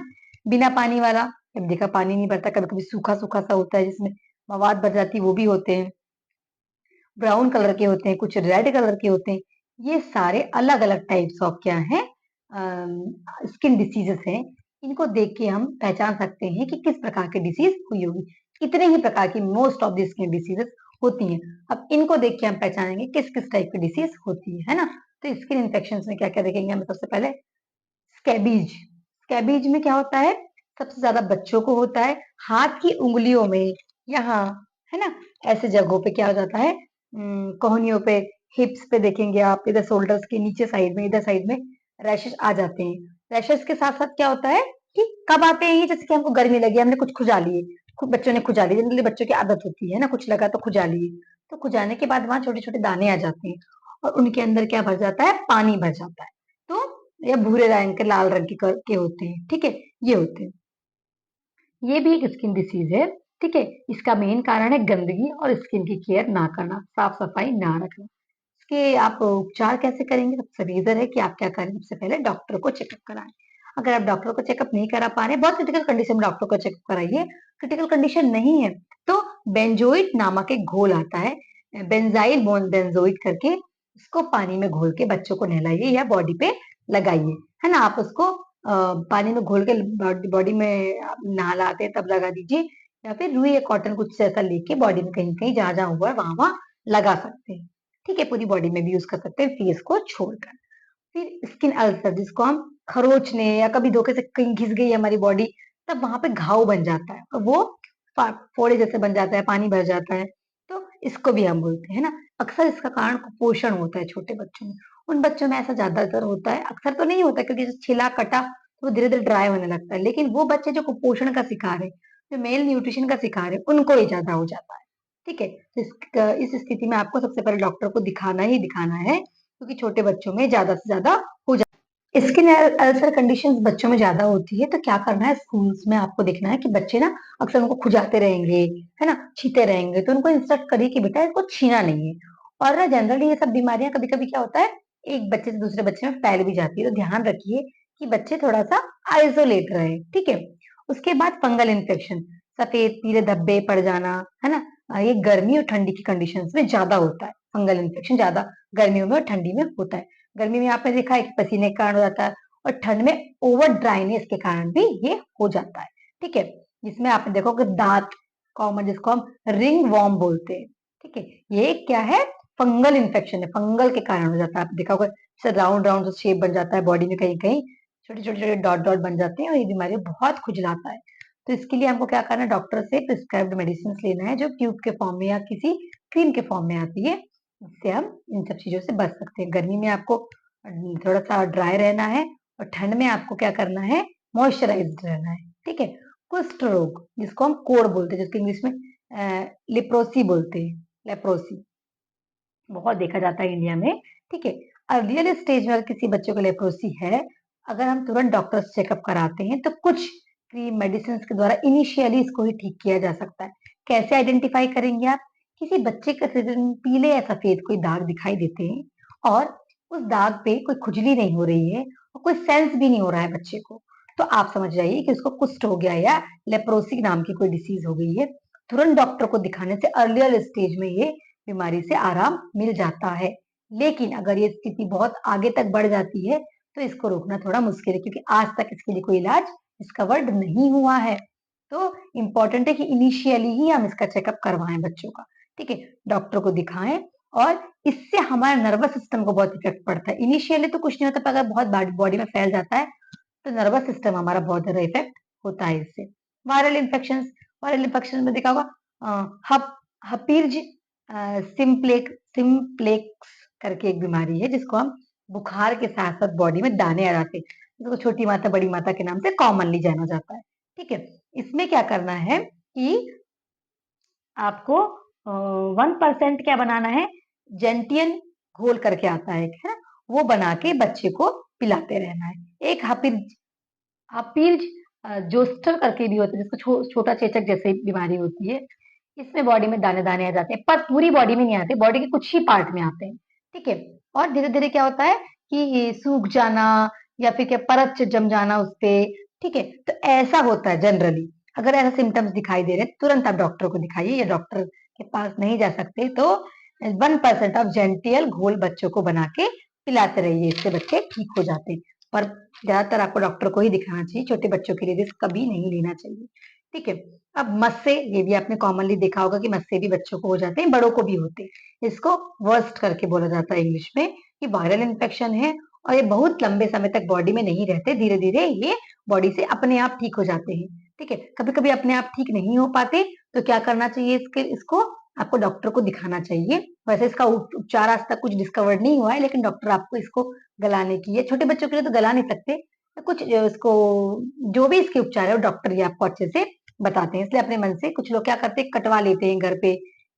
बिना पानी वाला, जब देखा पानी नहीं भरता, कभी कभी सूखा सूखा सा होता है जिसमें मवाद भर जाती है, वो भी होते हैं। ब्राउन कलर के होते हैं, कुछ रेड कलर के होते हैं। ये सारे अलग अलग टाइप्स ऑफ क्या है, स्किन डिसीजेस हैं। इनको देख के हम पहचान सकते हैं कि किस प्रकार की डिसीज हुई होगी। इतने ही प्रकार की most of the skin diseases होती हैं। अब इनको देख के हम पहचानेंगे किस किस टाइप की डिसीज होती है ना। तो स्किन इन्फेक्शन में क्या क्या देखेंगे हम, सबसे पहले स्कैबीज। स्कैबीज में क्या होता है, सबसे ज्यादा बच्चों को होता है। हाथ की उंगलियों में, यहाँ, है ना, ऐसे जगहों पे क्या हो जाता है, कोहनियों पे, हिप्स पे देखेंगे आप, इधर शोल्डर्स के नीचे साइड में, इधर साइड में रैशेस आ जाते हैं। रैशेस के साथ साथ क्या होता है कि कब आते हैं ये, जैसे कि हमको गर्मी लगी, हमने कुछ खुजा लिए, बच्चों ने खुजा लिए, जनरली बच्चों की आदत होती है ना, कुछ लगा तो खुजा लिए। तो खुजाने के बाद वहां छोटे छोटे दाने आ जाते हैं, और उनके अंदर क्या भर जाता है, पानी भर जाता है। तो या भूरे रंग के, लाल रंग के होते हैं, ठीक है, ये होते हैं। ये भी एक स्किन डिसीज है, ठीक है। इसका मेन कारण है गंदगी और स्किन की केयर ना करना, साफ सफाई ना रखना। इसके आप उपचार कैसे करेंगे, सबसे रीजन है कि आप क्या करें, सबसे पहले डॉक्टर को चेकअप कराएं। अगर आप डॉक्टर को चेकअप नहीं करा पा रहे, बहुत क्रिटिकल कंडीशन में डॉक्टर को चेकअप कराइए। क्रिटिकल कंडीशन नहीं है तो बेंजोइट नामक एक घोल आता है, बेंजाइल बेंजोइट करके, इसको पानी में घोल के बच्चों को नहलाइए या बॉडी पे लगाइए, है ना। आप उसको पानी में घोल के बॉडी में आप नहलाते हैं तब लगा दीजिए, या फिर रुई या कॉटन कुछ ऐसा लेके बॉडी में कहीं कहीं जहां जहां हुआ है वहां वहां लगा सकते हैं, ठीक है। पूरी बॉडी में भी यूज कर सकते हैं फेस को छोड़कर। फिर स्किन अल्सर, जिसको हम खरोचने या कभी धोखे से कहीं घिस गई हमारी बॉडी, तब वहां पे घाव बन जाता है और वो फोड़े जैसे बन जाता है, पानी भर जाता है। तो इसको भी हम बोलते हैं ना। अक्सर इसका कारण कुपोषण होता है छोटे बच्चों में। उन बच्चों में ऐसा ज्यादातर होता है, अक्सर तो नहीं होता क्योंकि छिला कटा तो वो धीरे धीरे ड्राई होने लगता है, लेकिन वो बच्चे जो कुपोषण का शिकार है, जो मेल न्यूट्रिशन का शिकार है, उनको ही ज्यादा हो जाता है, ठीक है। तो इस स्थिति में आपको सबसे पहले डॉक्टर को दिखाना ही दिखाना है, क्योंकि छोटे बच्चों में ज्यादा से ज्यादा हो जाता है। स्किन अल्सर कंडीशंस बच्चों में ज्यादा होती है, तो क्या करना है, स्कूल्स में आपको देखना है कि बच्चे ना अक्सर उनको खुजाते रहेंगे, है ना, छीते रहेंगे, तो उनको इंस्ट्रक्ट करिए कि बेटा इसको छीना नहीं है। और ना जनरली ये सब बीमारियां कभी कभी क्या होता है, एक बच्चे से दूसरे बच्चे में फैल भी जाती है, तो ध्यान रखिए कि बच्चे थोड़ा सा आइसोलेट रहे, ठीक है। उसके बाद फंगल इन्फेक्शन, सफेद पीले धब्बे पड़ जाना, है ना, ये गर्मी और ठंडी की कंडीशंस में ज्यादा होता है। फंगल इन्फेक्शन ज्यादा गर्मियों में और ठंडी में होता है। गर्मी में आपने देखा है कि पसीने के कारण हो जाता है, और ठंड में ओवर ड्राइनेस के कारण भी ये हो जाता है, ठीक है। जिसमें आपने देखो कि दांत, कॉमन जिसको हम रिंग वॉर्म बोलते हैं, ठीक है, ये क्या है, फंगल इन्फेक्शन है, फंगल के कारण हो जाता है। आपने देखा होगा जैसे राउंड राउंड शेप बन जाता है बॉडी में, कहीं कहीं छोटे छोटे छोटे डॉट डॉट बन जाते हैं, और ये बीमारी बहुत खुजलाता है। तो इसके लिए हमको क्या करना है, डॉक्टर से प्रिस्क्राइब्ड मेडिसिन लेना है, जो ट्यूब के फॉर्म में या किसी क्रीम के फॉर्म में आती है। इससे हम इन सब चीजों से बच सकते हैं। गर्मी में आपको थोड़ा सा ड्राई रहना है, और ठंड में आपको क्या करना है, मॉइस्चराइज्ड रहना है, ठीक है। कुष्ठ रोग, जिसको हम कोढ़ बोलते हैं, जिसको इंग्लिश में लेप्रोसी बोलते हैं, लेप्रोसी बहुत देखा जाता है इंडिया में, ठीक है। अर्लियर स्टेज में अगर किसी बच्चे को लेप्रोसी है, अगर हम तुरंत डॉक्टर से चेकअप कराते हैं, तो कुछ क्रीम मेडिसिन के द्वारा इनिशियली इसको ही ठीक किया जा सकता है। कैसे आइडेंटिफाई करेंगे आप, किसी बच्चे के शरीर में पीले या सफेद कोई दाग दिखाई देते हैं, और उस दाग पे कोई खुजली नहीं हो रही है, और कोई सेंस भी नहीं हो रहा है बच्चे को, तो आप समझ जाइए कि उसको कुष्ठ हो गया या लेप्रोसी नाम की कोई डिसीज हो गई है। तुरंत डॉक्टर को दिखाने से अर्लियर स्टेज में ये बीमारी से आराम मिल जाता है। लेकिन अगर ये स्थिति बहुत आगे तक बढ़ जाती है, तो इसको रोकना थोड़ा मुश्किल है, क्योंकि आज तक इसके लिए कोई इलाज डिस्कवर्ड नहीं हुआ है। तो इम्पोर्टेंट है कि इनिशियली ही हम इसका चेकअप करवाएं बच्चों का, ठीक है, डॉक्टर को दिखाएं। और इससे हमारे नर्वस सिस्टम को बहुत इफेक्ट पड़ता है। इनिशियली तो कुछ नहीं होता, पर अगर बहुत बॉडी में फैल जाता है, तो नर्वस सिस्टम हमारा बहुत ज्यादा इफेक्ट होता है इससे। वायरल इन्फेक्शन, वायरल इन्फेक्शन में देखा होगा हपीर्ज सिम्प्लेक्स करके एक बीमारी है, जिसको हम बुखार के साथ साथ बॉडी में दाने आ जाते हैं, जिसको छोटी माता बड़ी माता के नाम से कॉमनली जाना जाता है, ठीक है। इसमें क्या करना है कि आपको 1% क्या बनाना है, जेंटियन घोल करके आता है, वो बना के बच्चे को पिलाते रहना है। एक हाफिज जोस्टर करके भी होता है, जिसको छोटा चेचक जैसे बीमारी होती है। इसमें बॉडी में दाने दाने आ जाते हैं, पर पूरी बॉडी में नहीं आते, बॉडी के कुछ ही पार्ट में आते हैं। ठीक है। और धीरे धीरे क्या होता है कि सूख जाना या फिर क्या परत जम जाना उस पे। ठीक है, तो ऐसा होता है जनरली। अगर ऐसा सिम्टम्स दिखाई दे रहे हैं, तुरंत आप डॉक्टर को दिखाइए, या डॉक्टर के पास नहीं जा सकते तो 1% ऑफ जेंटियल घोल बच्चों को बना के पिलाते रहिए, इससे बच्चे ठीक हो जाते हैं। पर ज्यादातर आपको डॉक्टर को ही दिखाना चाहिए, छोटे बच्चों के लिए रिस्क कभी नहीं लेना चाहिए। ठीक है। अब मस्से, ये भी आपने कॉमनली देखा होगा कि मस्से भी बच्चों को हो जाते हैं, बड़ों को भी होते हैं। इसको वर्स्ट करके बोला जाता है इंग्लिश में, कि वायरल इन्फेक्शन है, और ये बहुत लंबे समय तक बॉडी में नहीं रहते, धीरे धीरे ये बॉडी से अपने आप ठीक हो जाते हैं। ठीक है। कभी कभी अपने आप ठीक नहीं हो पाते, तो क्या करना चाहिए, इसको आपको डॉक्टर को दिखाना चाहिए। वैसे इसका उपचार आज तक कुछ डिस्कवर्ड नहीं हुआ है, लेकिन डॉक्टर आपको इसको गलाने की है, छोटे बच्चों के लिए तो गला नहीं सकते, तो कुछ इसको जो भी इसके उपचार है वो डॉक्टर ये आपको अच्छे से बताते हैं। इसलिए अपने मन से, कुछ लोग क्या करते हैं, कटवा लेते हैं घर पे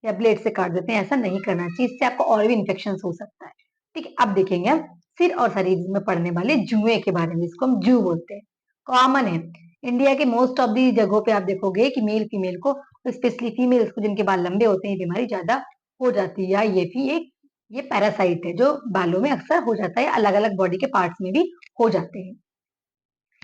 या ब्लेड से काट देते हैं, ऐसा नहीं करना चाहिए, इससे आपको और भी इन्फेक्शन हो सकता है। ठीक है। अब देखेंगे हम सिर और शरीर में पड़ने वाले जुए के बारे में, इसको हम जू बोलते हैं। कॉमन है इंडिया के मोस्ट ऑफ दी जगहों पे, आप देखोगे कि मेल फीमेल को, स्पेशली फीमेल को जिनके बाल लंबे होते हैं, बीमारी ज्यादा हो जाती है। या ये भी एक, ये पैरासाइट है जो बालों में अक्सर हो जाता है, अलग अलग बॉडी के पार्ट्स में भी हो जाते हैं।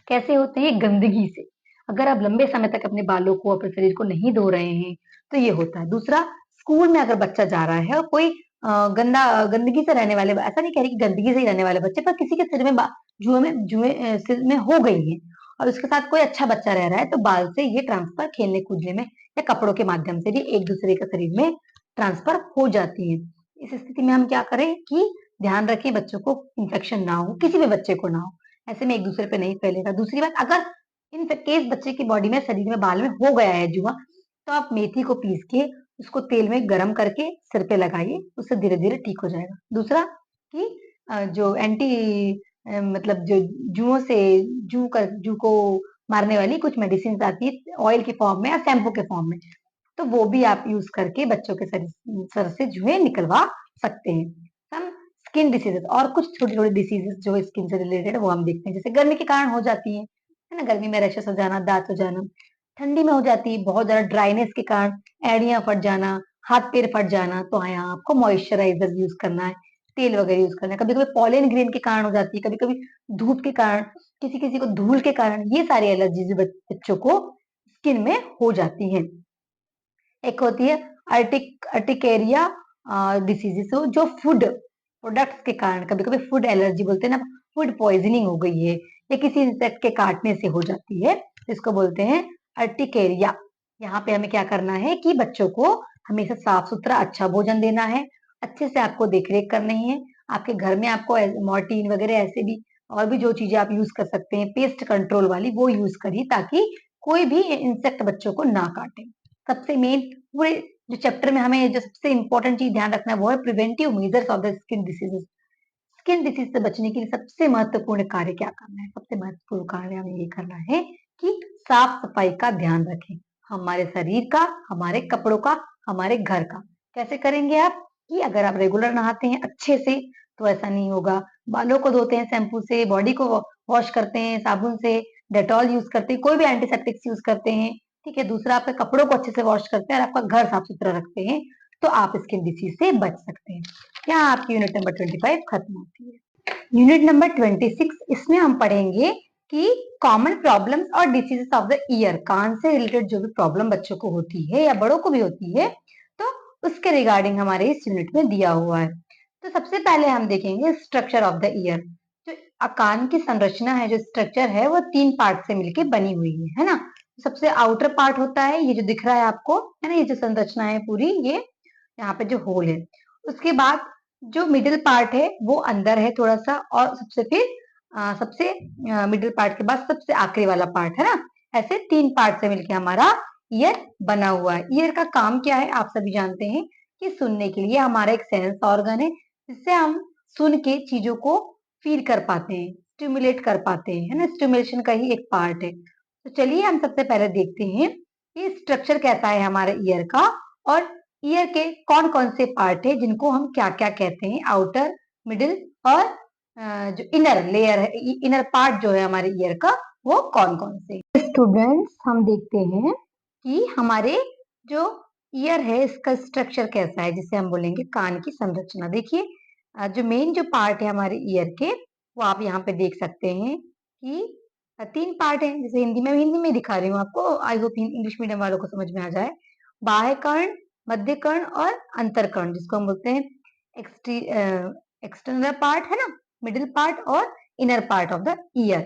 कैसे होते हैं, गंदगी से। अगर आप लंबे समय तक अपने बालों को, अपने शरीर को नहीं धो रहे हैं, तो ये होता है। दूसरा, स्कूल में अगर बच्चा जा रहा है और कोई गंदगी से रहने वाले, ऐसा नहीं कह रही कि गंदगी से ही रहने वाले बच्चे, पर किसी के सिर में जुए सिर में हो गई है, और उसके साथ कोई अच्छा बच्चा रह रहा है, तो बाल से ये ट्रांसफर खेलने कूदने में या कपड़ों के माध्यम से भी एक दूसरे के शरीर में ट्रांसफर हो जाती है। इस स्थिति में हम क्या करें कि ध्यान रखें बच्चों को इन्फेक्शन ना हो, किसी भी बच्चे को ना हो, ऐसे में एक दूसरे पे नहीं फैलेगा। दूसरी बात, अगर इन केस बच्चे की बॉडी में, शरीर में, बाल में हो गया है जुआ, तो आप मेथी को पीस के उसको तेल में गरम करके सिर पे लगाइए, उससे धीरे धीरे ठीक हो जाएगा। दूसरा कि जो मतलब जो जुओं से, जू को मारने वाली कुछ मेडिसिन आती है ऑयल के फॉर्म में या शैम्पू के फॉर्म में, तो वो भी आप यूज करके बच्चों के सर से जुए निकलवा सकते हैं। हम स्किन डिसीजेस और कुछ छोटी छोटी डिसीजेस जो स्किन से रिलेटेड है वो हम देखते हैं, जैसे गर्मी के कारण हो जाती है ना, गर्मी में रैशेस हो जाना, दांत हो जाना। ठंडी में हो जाती है बहुत ज्यादा ड्राइनेस के कारण, एड़ियां फट जाना, हाथ पैर फट जाना, तो यहाँ आपको मॉइस्चराइजर यूज करना है, तेल वगैरह यूज करना है। कभी कभी पॉलन ग्रेन के कारण हो जाती है, कभी कभी धूप के कारण, किसी किसी को धूल के कारण, ये सारी एलर्जीज बच्चों को स्किन में हो जाती है। एक होती है अर्टिकेरिया डिसीजेस, जो फूड प्रोडक्ट्स के कारण, कभी कभी फूड एलर्जी बोलते हैं ना, फूड पॉइजनिंग हो गई है या किसी इंसेक्ट के काटने से हो जाती है, इसको बोलते हैं अर्टिकेरिया। यहाँ पे हमें क्या करना है कि बच्चों को हमेशा साफ सुथरा अच्छा भोजन देना है, अच्छे से आपको देखरेख करनी है। आपके घर में आपको मॉर्टीन वगैरह ऐसे भी और भी जो चीजें आप यूज कर सकते हैं पेस्ट कंट्रोल वाली, वो यूज करिए, ताकि कोई भी इंसेक्ट बच्चों को ना काटे। सबसे मेन पूरे जो चैप्टर में हमें जो सबसे इंपॉर्टेंट चीज ध्यान रखना है वो है preventive measures of the skin diseases. Skin disease से बचने के लिए सबसे महत्वपूर्ण कार्य क्या करना है, सबसे महत्वपूर्ण कार्य हमें ये करना है कि साफ सफाई का ध्यान रखें, हमारे शरीर का, हमारे कपड़ों का, हमारे घर का। कैसे करेंगे आप, कि अगर आप रेगुलर नहाते हैं अच्छे से तो ऐसा नहीं होगा, बालों को धोते हैं शैम्पू से, बॉडी को वॉश करते हैं साबुन से, डेटॉल यूज करते हैं, कोई भी एंटीसेप्टिक्स यूज करते हैं। ठीक है। दूसरा, आपके कपड़ों को अच्छे से वॉश करते हैं और आपका घर साफ सुथरा रखते हैं, तो आप स्किन डिसीज से बच सकते हैं। यहाँ आपकी यूनिट नंबर 25 खत्म होती है। यूनिट नंबर 26, इसमें हम पढ़ेंगे कि कॉमन प्रॉब्लम्स और डिसीजेस ऑफ द ईयर, कान से रिलेटेड जो भी प्रॉब्लम बच्चों को होती है या बड़ों को भी होती है, तो उसके रिगार्डिंग हमारे इस यूनिट में दिया हुआ है। तो सबसे पहले हम देखेंगे स्ट्रक्चर ऑफ द ईयर। जो कान की संरचना है, जो स्ट्रक्चर है, वो 3 पार्ट से मिलकर बनी हुई है ना। सबसे आउटर पार्ट होता है ये जो दिख रहा है आपको, है ना, ये जो संरचना है पूरी, ये यहाँ पे जो होल है। उसके बाद जो मिडिल पार्ट है वो अंदर है थोड़ा सा, और सबसे फिर सबसे मिडिल पार्ट के बाद सबसे आखिरी वाला पार्ट है ना, ऐसे 3 पार्ट से मिलके हमारा ईयर बना हुआ है। ईयर का काम क्या है, आप सभी जानते हैं कि सुनने के लिए हमारा एक सेंस ऑर्गन है, जिससे हम सुन के चीजों को फील कर पाते हैं, स्टिमुलेट कर पाते हैं, है ना, स्टिमुलेशन का ही एक पार्ट है। तो चलिए हम सबसे पहले देखते हैं कि स्ट्रक्चर कैसा है हमारे ईयर का, और ईयर के कौन कौन से पार्ट है जिनको हम क्या क्या कहते हैं, आउटर, मिडिल और जो इनर लेयर है, इनर पार्ट जो है हमारे ईयर का, वो कौन कौन से। स्टूडेंट्स, हम देखते हैं कि हमारे जो ईयर है इसका स्ट्रक्चर कैसा है, जिसे हम बोलेंगे कान की संरचना। देखिए, जो मेन जो पार्ट है हमारे ईयर के, वो आप यहाँ पे देख सकते हैं कि 3 पार्ट हैं। जैसे हिंदी में दिखा रही हूँ आपको, आई होप इंग्लिश मीडियम वालों को समझ में आ जाए। बाह्य कर्ण, मध्य कर्ण और अंतर कर्ण, जिसको हम बोलते हैं एक्सटर्नल पार्ट है ना, मिडिल पार्ट और inner part of the year.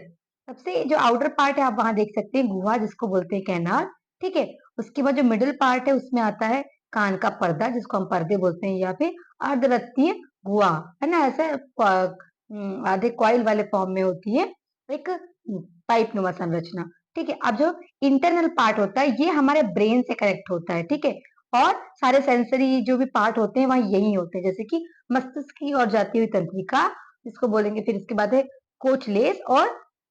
सबसे जो आउटर पार्ट है आप वहां देख सकते हैं गुहा, जिसको बोलते हैं कैनाल, ठीक है। उसके बाद जो मिडिल पार्ट है उसमें आता है कान का पर्दा, जिसको हम पर्दे बोलते हैं, या फिर अर्धवृत्तीय गुहा, है ना। ऐसे आधे कॉइल वाले फॉर्म में होती है, एक पाइप नुमा संरचना, ठीक है। अब जो इंटरनल पार्ट होता है ये हमारे ब्रेन से कनेक्ट होता है, ठीक है। और सारे सेंसरी जो भी पार्ट होते हैं वहां यही होते हैं, जैसे कि मस्तिष्क की ओर जाती हुई तंत्रिका, जिसको बोलेंगे। फिर इसके बाद है कोचलेस और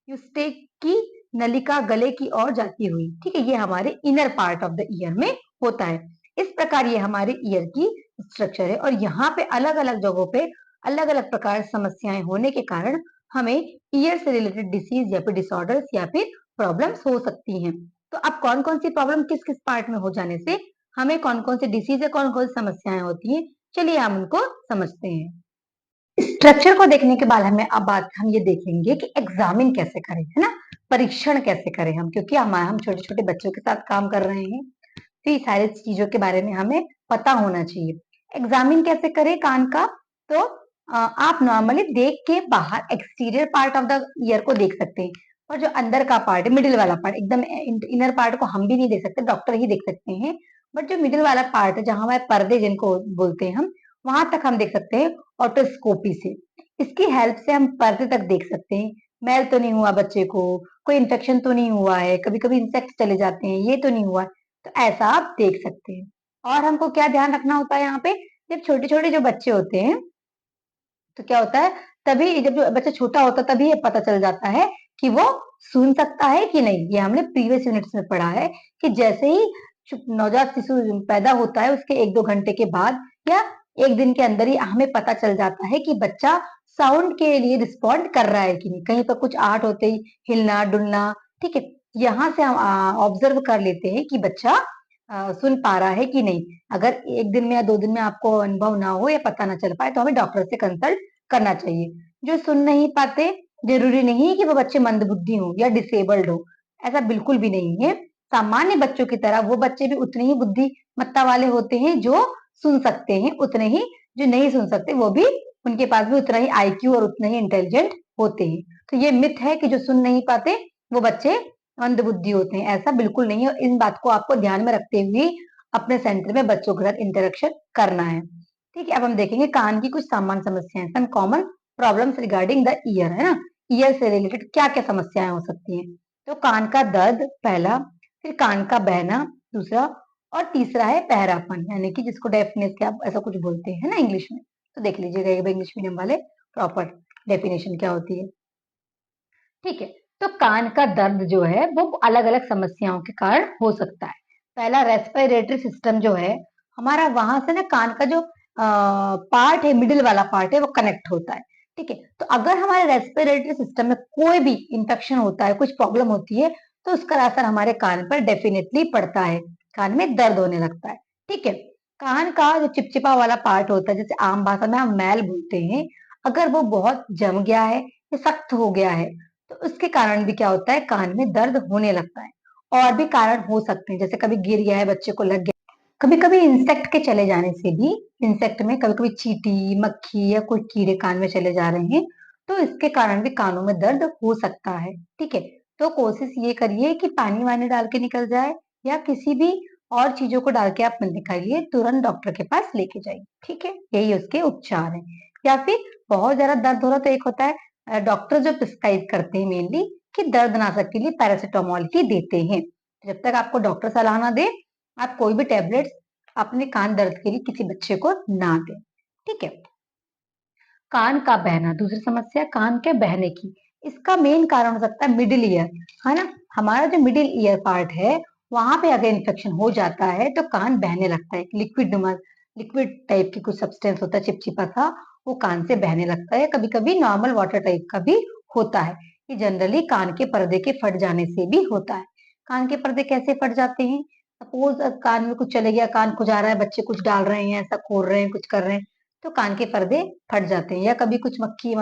यूस्टेक की नलिका गले की ओर जाती हुई, ठीक है। ये हमारे inner part of the year में होता है। इस प्रकार ये हमारे ईयर की स्ट्रक्चर है, और यहाँ पे अलग अलग जगहों पे अलग अलग प्रकार समस्याएं होने के कारण हमें ईयर से रिलेटेड डिसीज या फिर डिसऑर्डर्स या फिर प्रॉब्लम्स हो सकती हैं। तो अब कौन कौन सी प्रॉब्लम किस किस पार्ट में हो जाने से हमें कौन कौन सी डिसीज या कौन कौन सी समस्याएं होती हैं, चलिए हम उनको समझते हैं। स्ट्रक्चर को देखने के बाद हम ये देखेंगे कि एग्जामिन कैसे करें, है ना, परीक्षण कैसे करें हम, क्योंकि हम छोटे छोटे बच्चों के साथ काम कर रहे हैं, तो ये सारी चीजों के बारे में हमें पता होना चाहिए। एग्जामिन कैसे करें कान का, तो आप नॉर्मली देख के बाहर exterior part of the year को देख सकते हैं, और जो अंदर का पार्ट है, मिडिल वाला पार्ट, एकदम इनर पार्ट को हम भी नहीं देख सकते, डॉक्टर ही देख सकते हैं। बट जो मिडिल वाला पार्ट है, जहां हमारे पर्दे जिनको बोलते हैं हम, वहां तक हम देख सकते हैं ऑटोस्कोपी से। इसकी हेल्प से हम पर्दे तक देख सकते हैं, मैल तो नहीं हुआ बच्चे को, कोई इन्फेक्शन तो नहीं हुआ है, कभी कभी इंसेक्ट चले जाते हैं, ये तो नहीं हुआ, तो ऐसा आप देख सकते हैं। और हमको क्या ध्यान रखना होता है यहाँ पे, जब छोटे छोटे जो बच्चे होते हैं तो क्या होता है, तभी जब जो बच्चा छोटा होता है तभी ये पता चल जाता है कि वो सुन सकता है कि नहीं। ये हमने प्रीवियस यूनिट्स में पढ़ा है कि जैसे ही नवजात शिशु पैदा होता है उसके 1-2 घंटे के बाद या एक दिन के अंदर ही हमें पता चल जाता है कि बच्चा साउंड के लिए रिस्पॉन्ड कर रहा है कि नहीं। कहीं पर कुछ आहट होते ही हिलना डुलना, ठीक है, यहाँ से हम ऑब्जर्व कर लेते हैं कि बच्चा सुन पा रहा है कि नहीं। अगर 1 दिन में या 2 दिन में आपको अनुभव ना हो या पता ना चल पाए तो हमें डॉक्टर से कंसल्ट करना चाहिए। जो सुन नहीं पाते, जरूरी नहीं है कि वो बच्चे मंदबुद्धि हो या डिसेबल्ड हो, ऐसा बिल्कुल भी नहीं है। सामान्य बच्चों की तरह वो बच्चे भी उतने ही बुद्धिमत्ता वाले होते हैं जो सुन सकते हैं, उतने ही जो नहीं सुन सकते वो भी, उनके पास भी उतना ही आईक्यू और उतने ही इंटेलिजेंट होते हैं। तो ये मिथ है कि जो सुन नहीं पाते वो बच्चे मंदबुद्धि होते हैं, ऐसा बिल्कुल नहीं है। इन बात को आपको ध्यान में रखते हुए अपने सेंटर में बच्चों के साथ इंटरेक्शन करना है, ठीक है। अब हम देखेंगे कान की कुछ सामान्य समस्याएं, some common problems regarding the year, है ना। ईयर से रिलेटेड क्या क्या समस्याएं हो सकती हैं, तो कान का दर्द पहला, फिर कान का बहना दूसरा, और तीसरा है बहरापन, यानी कि जिसको डेफनेस क्या ऐसा कुछ बोलते हैं ना इंग्लिश में। तो देख लीजिएगा एक बार इंग्लिश मीडियम वाले प्रॉपर डेफिनेशन क्या होती है, ठीक है। तो कान का दर्द जो है वो अलग अलग समस्याओं के कारण हो सकता है। पहला, रेस्पिरेटरी सिस्टम जो है हमारा, वहां से ना कान का जो पार्ट है, मिडिल वाला पार्ट है, वो कनेक्ट होता है, ठीक है। तो अगर हमारे रेस्पिरेटरी सिस्टम में कोई भी इंफेक्शन होता है, कुछ प्रॉब्लम होती है, तो उसका असर हमारे कान पर डेफिनेटली पड़ता है, कान में दर्द होने लगता है, ठीक है। कान का जो चिपचिपा वाला पार्ट होता है, जैसे आम भाषा में हम मैल बोलते हैं, अगर वो बहुत जम गया है या सख्त हो गया है तो उसके कारण भी क्या होता है, कान में दर्द होने लगता है। और भी कारण हो सकते हैं, जैसे कभी गिर गया है, बच्चे को लग गया, कभी कभी इंसेक्ट के चले जाने से भी, इंसेक्ट में कभी कभी चींटी मक्खी या कोई कीड़े कान में चले जा रहे हैं, तो इसके कारण भी कानों में दर्द हो सकता है, ठीक है। तो कोशिश ये करिए कि पानी वानी डाल के निकल जाए, या किसी भी और चीजों को डाल के आप मत निकालिए, तुरंत डॉक्टर के पास लेके जाइए, ठीक है। यही उसके उपचार है। या फिर बहुत ज्यादा दर्द हो रहा तो एक होता है डॉक्टर जो प्रिस्क्राइब करते हैं मेनली कि दर्दनाशक के लिए पैरासिटामोल ही देते हैं। जब तक आपको डॉक्टर सलाह ना दे आप कोई भी टेबलेट्स अपने कान दर्द के लिए किसी बच्चे को ना दें, ठीक है। कान का बहना, दूसरी समस्या कान के बहने की। इसका मेन कारण हो सकता है मिडिल ईयर, है ना। हमारा जो मिडिल ईयर पार्ट है वहां पे अगर इन्फेक्शन हो जाता है तो कान बहने लगता है, लिक्विड टाइप की कुछ सब्सटेंस होता है चिपचिपा सा, वो कान से बहने लगता है, कभी कभी नॉर्मल वाटर टाइप का भी होता है। ये जनरली कान के पर्दे के फट जाने से भी होता है। कान के पर्दे कैसे फट जाते हैं? सपोज कान में कुछ चले गया, कान खुजा रहा है, बच्चे कुछ डाल रहे हैं, ऐसा खोल रहे हैं, कुछ कर रहे हैं, तो कान के पर्दे फट जाते हैं। या कभी कुछ मक्खी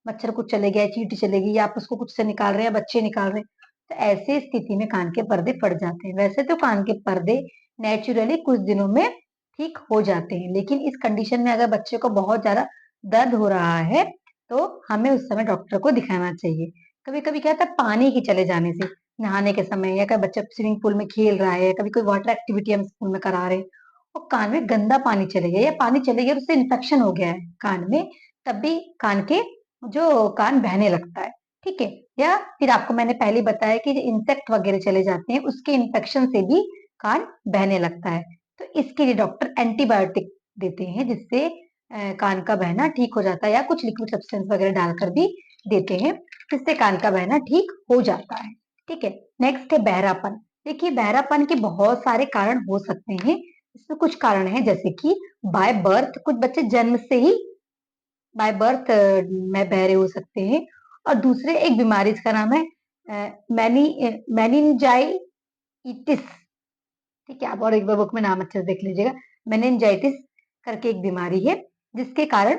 मच्छर कुछ चले गया, चींटी चले गई, या आप उसको कुछ से निकाल रहे हैं, बच्चे निकाल रहे हैं, तो ऐसे स्थिति में कान के पर्दे फट जाते हैं। वैसे तो कान के पर्दे नेचुरली कुछ दिनों में ठीक हो जाते हैं, लेकिन इस कंडीशन में अगर बच्चे को बहुत ज्यादा दर्द हो रहा है तो हमें उस समय डॉक्टर को दिखाना चाहिए। कभी कभी क्या होता है, पानी के चले जाने से, नहाने के समय, या कभी बच्चा स्विमिंग पूल में खेल रहा है, कभी कोई वाटर एक्टिविटी हम स्कूल में करा रहे हैं और कान में गंदा पानी चले गया, या पानी चले गया, उससे इन्फेक्शन हो गया है कान में, तब भी कान के जो कान बहने लगता है। ठीक है। या फिर आपको मैंने पहले ही बताया कि इंसेक्ट वगैरह चले जाते हैं, उसके इन्फेक्शन से भी कान बहने लगता है। तो इसके लिए डॉक्टर एंटीबायोटिक देते हैं, जिससे कान का बहना ठीक हो जाता है, या कुछ लिक्विड सब्सटेंस वगैरह डालकर भी देते हैं, जिससे कान का बहना ठीक हो जाता है। ठीक है। नेक्स्ट है बहरापन। देखिए, बहरापन के बहुत सारे कारण हो सकते हैं। इसमें कुछ कारण है, जैसे कि बाय बर्थ, कुछ बच्चे जन्म से ही बाय बर्थ में बहरे हो सकते हैं। और दूसरे एक बीमारी, इसका नाम है मेनिनजाइटिस। ठीक है, आप और एक बार बुक में नाम अच्छे से देख लीजिएगा। मेनिनजाइटिस करके एक बीमारी है, जिसके कारण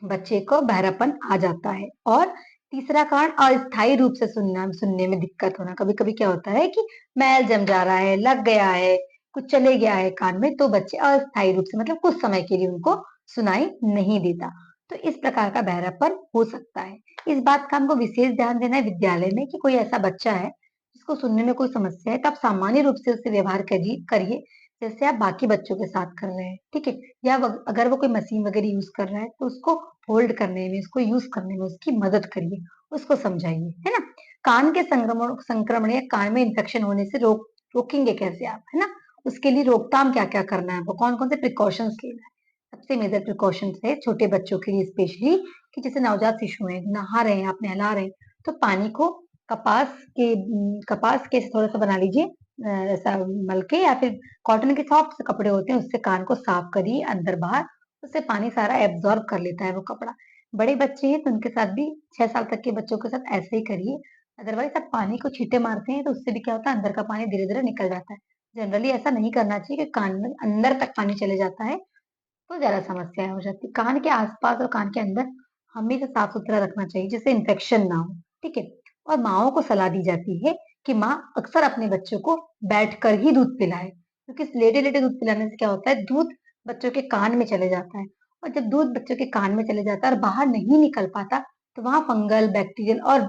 बच्चे को बहरापन आ जाता है। और तीसरा कारण, अस्थायी रूप से सुनने में दिक्कत होना। कभी कभी क्या होता है कि मैल जम जा रहा है, लग गया है, कुछ चले गया है कान में, तो बच्चे अस्थायी रूप से, मतलब कुछ समय के लिए उनको सुनाई नहीं देता। तो इस प्रकार का बहरापन हो सकता है। इस बात का हमको विशेष ध्यान देना है विद्यालय में, कि कोई ऐसा बच्चा है जिसको सुनने में कोई समस्या है, तो आप सामान्य रूप से उससे व्यवहार करिए जैसे आप बाकी बच्चों के साथ कर रहे हैं। ठीक है। या अगर वो कोई मशीन वगैरह यूज कर रहा है, तो उसको होल्ड करने में, उसको यूज करने में उसकी मदद करिए, उसको समझाइए, है ना। कान के संक्रमण या कान में इन्फेक्शन होने से रोकेंगे कैसे आप, है ना। उसके लिए रोकथाम क्या क्या करना है, वो कौन कौन से प्रिकॉशंस लेना है। सबसे मेजर प्रिकॉशंस है छोटे बच्चों के लिए स्पेशली, कि जैसे नवजात शिशु है, नहा रहे हैं, आप नहला रहे हैं, तो पानी को कपास के थोड़ा सा बना लीजिए, ऐसा मल के, या फिर कॉटन के सॉफ्ट से कपड़े होते हैं, उससे कान को साफ करिए अंदर बाहर। उससे पानी सारा एब्जॉर्ब कर लेता है वो कपड़ा। बड़े बच्चे हैं तो उनके साथ भी, 6 साल तक के बच्चों के साथ ऐसे ही करिए। अदरवाइज आप पानी को छींटे मारते हैं तो उससे भी क्या होता है, अंदर का पानी धीरे धीरे निकल जाता है। जनरली ऐसा नहीं करना चाहिए कि कान में अंदर तक पानी चले जाता है, तो ज्यादा समस्याएं हो जाती है। कान के आसपास और कान के अंदर हमेशा साफ सुथरा रखना चाहिए, जिससे इन्फेक्शन ना हो। ठीक है। और माओ को सलाह दी जाती है कि माँ अक्सर अपने बच्चों को बैठकर ही दूध पिलाए, क्योंकि लेटे लेटे दूध पिलाने से क्या होता है, दूध बच्चों के कान में चले जाता है। और जब दूध बच्चों के कान में चले जाता है और बाहर नहीं निकल पाता, तो वहां फंगल, बैक्टीरियल और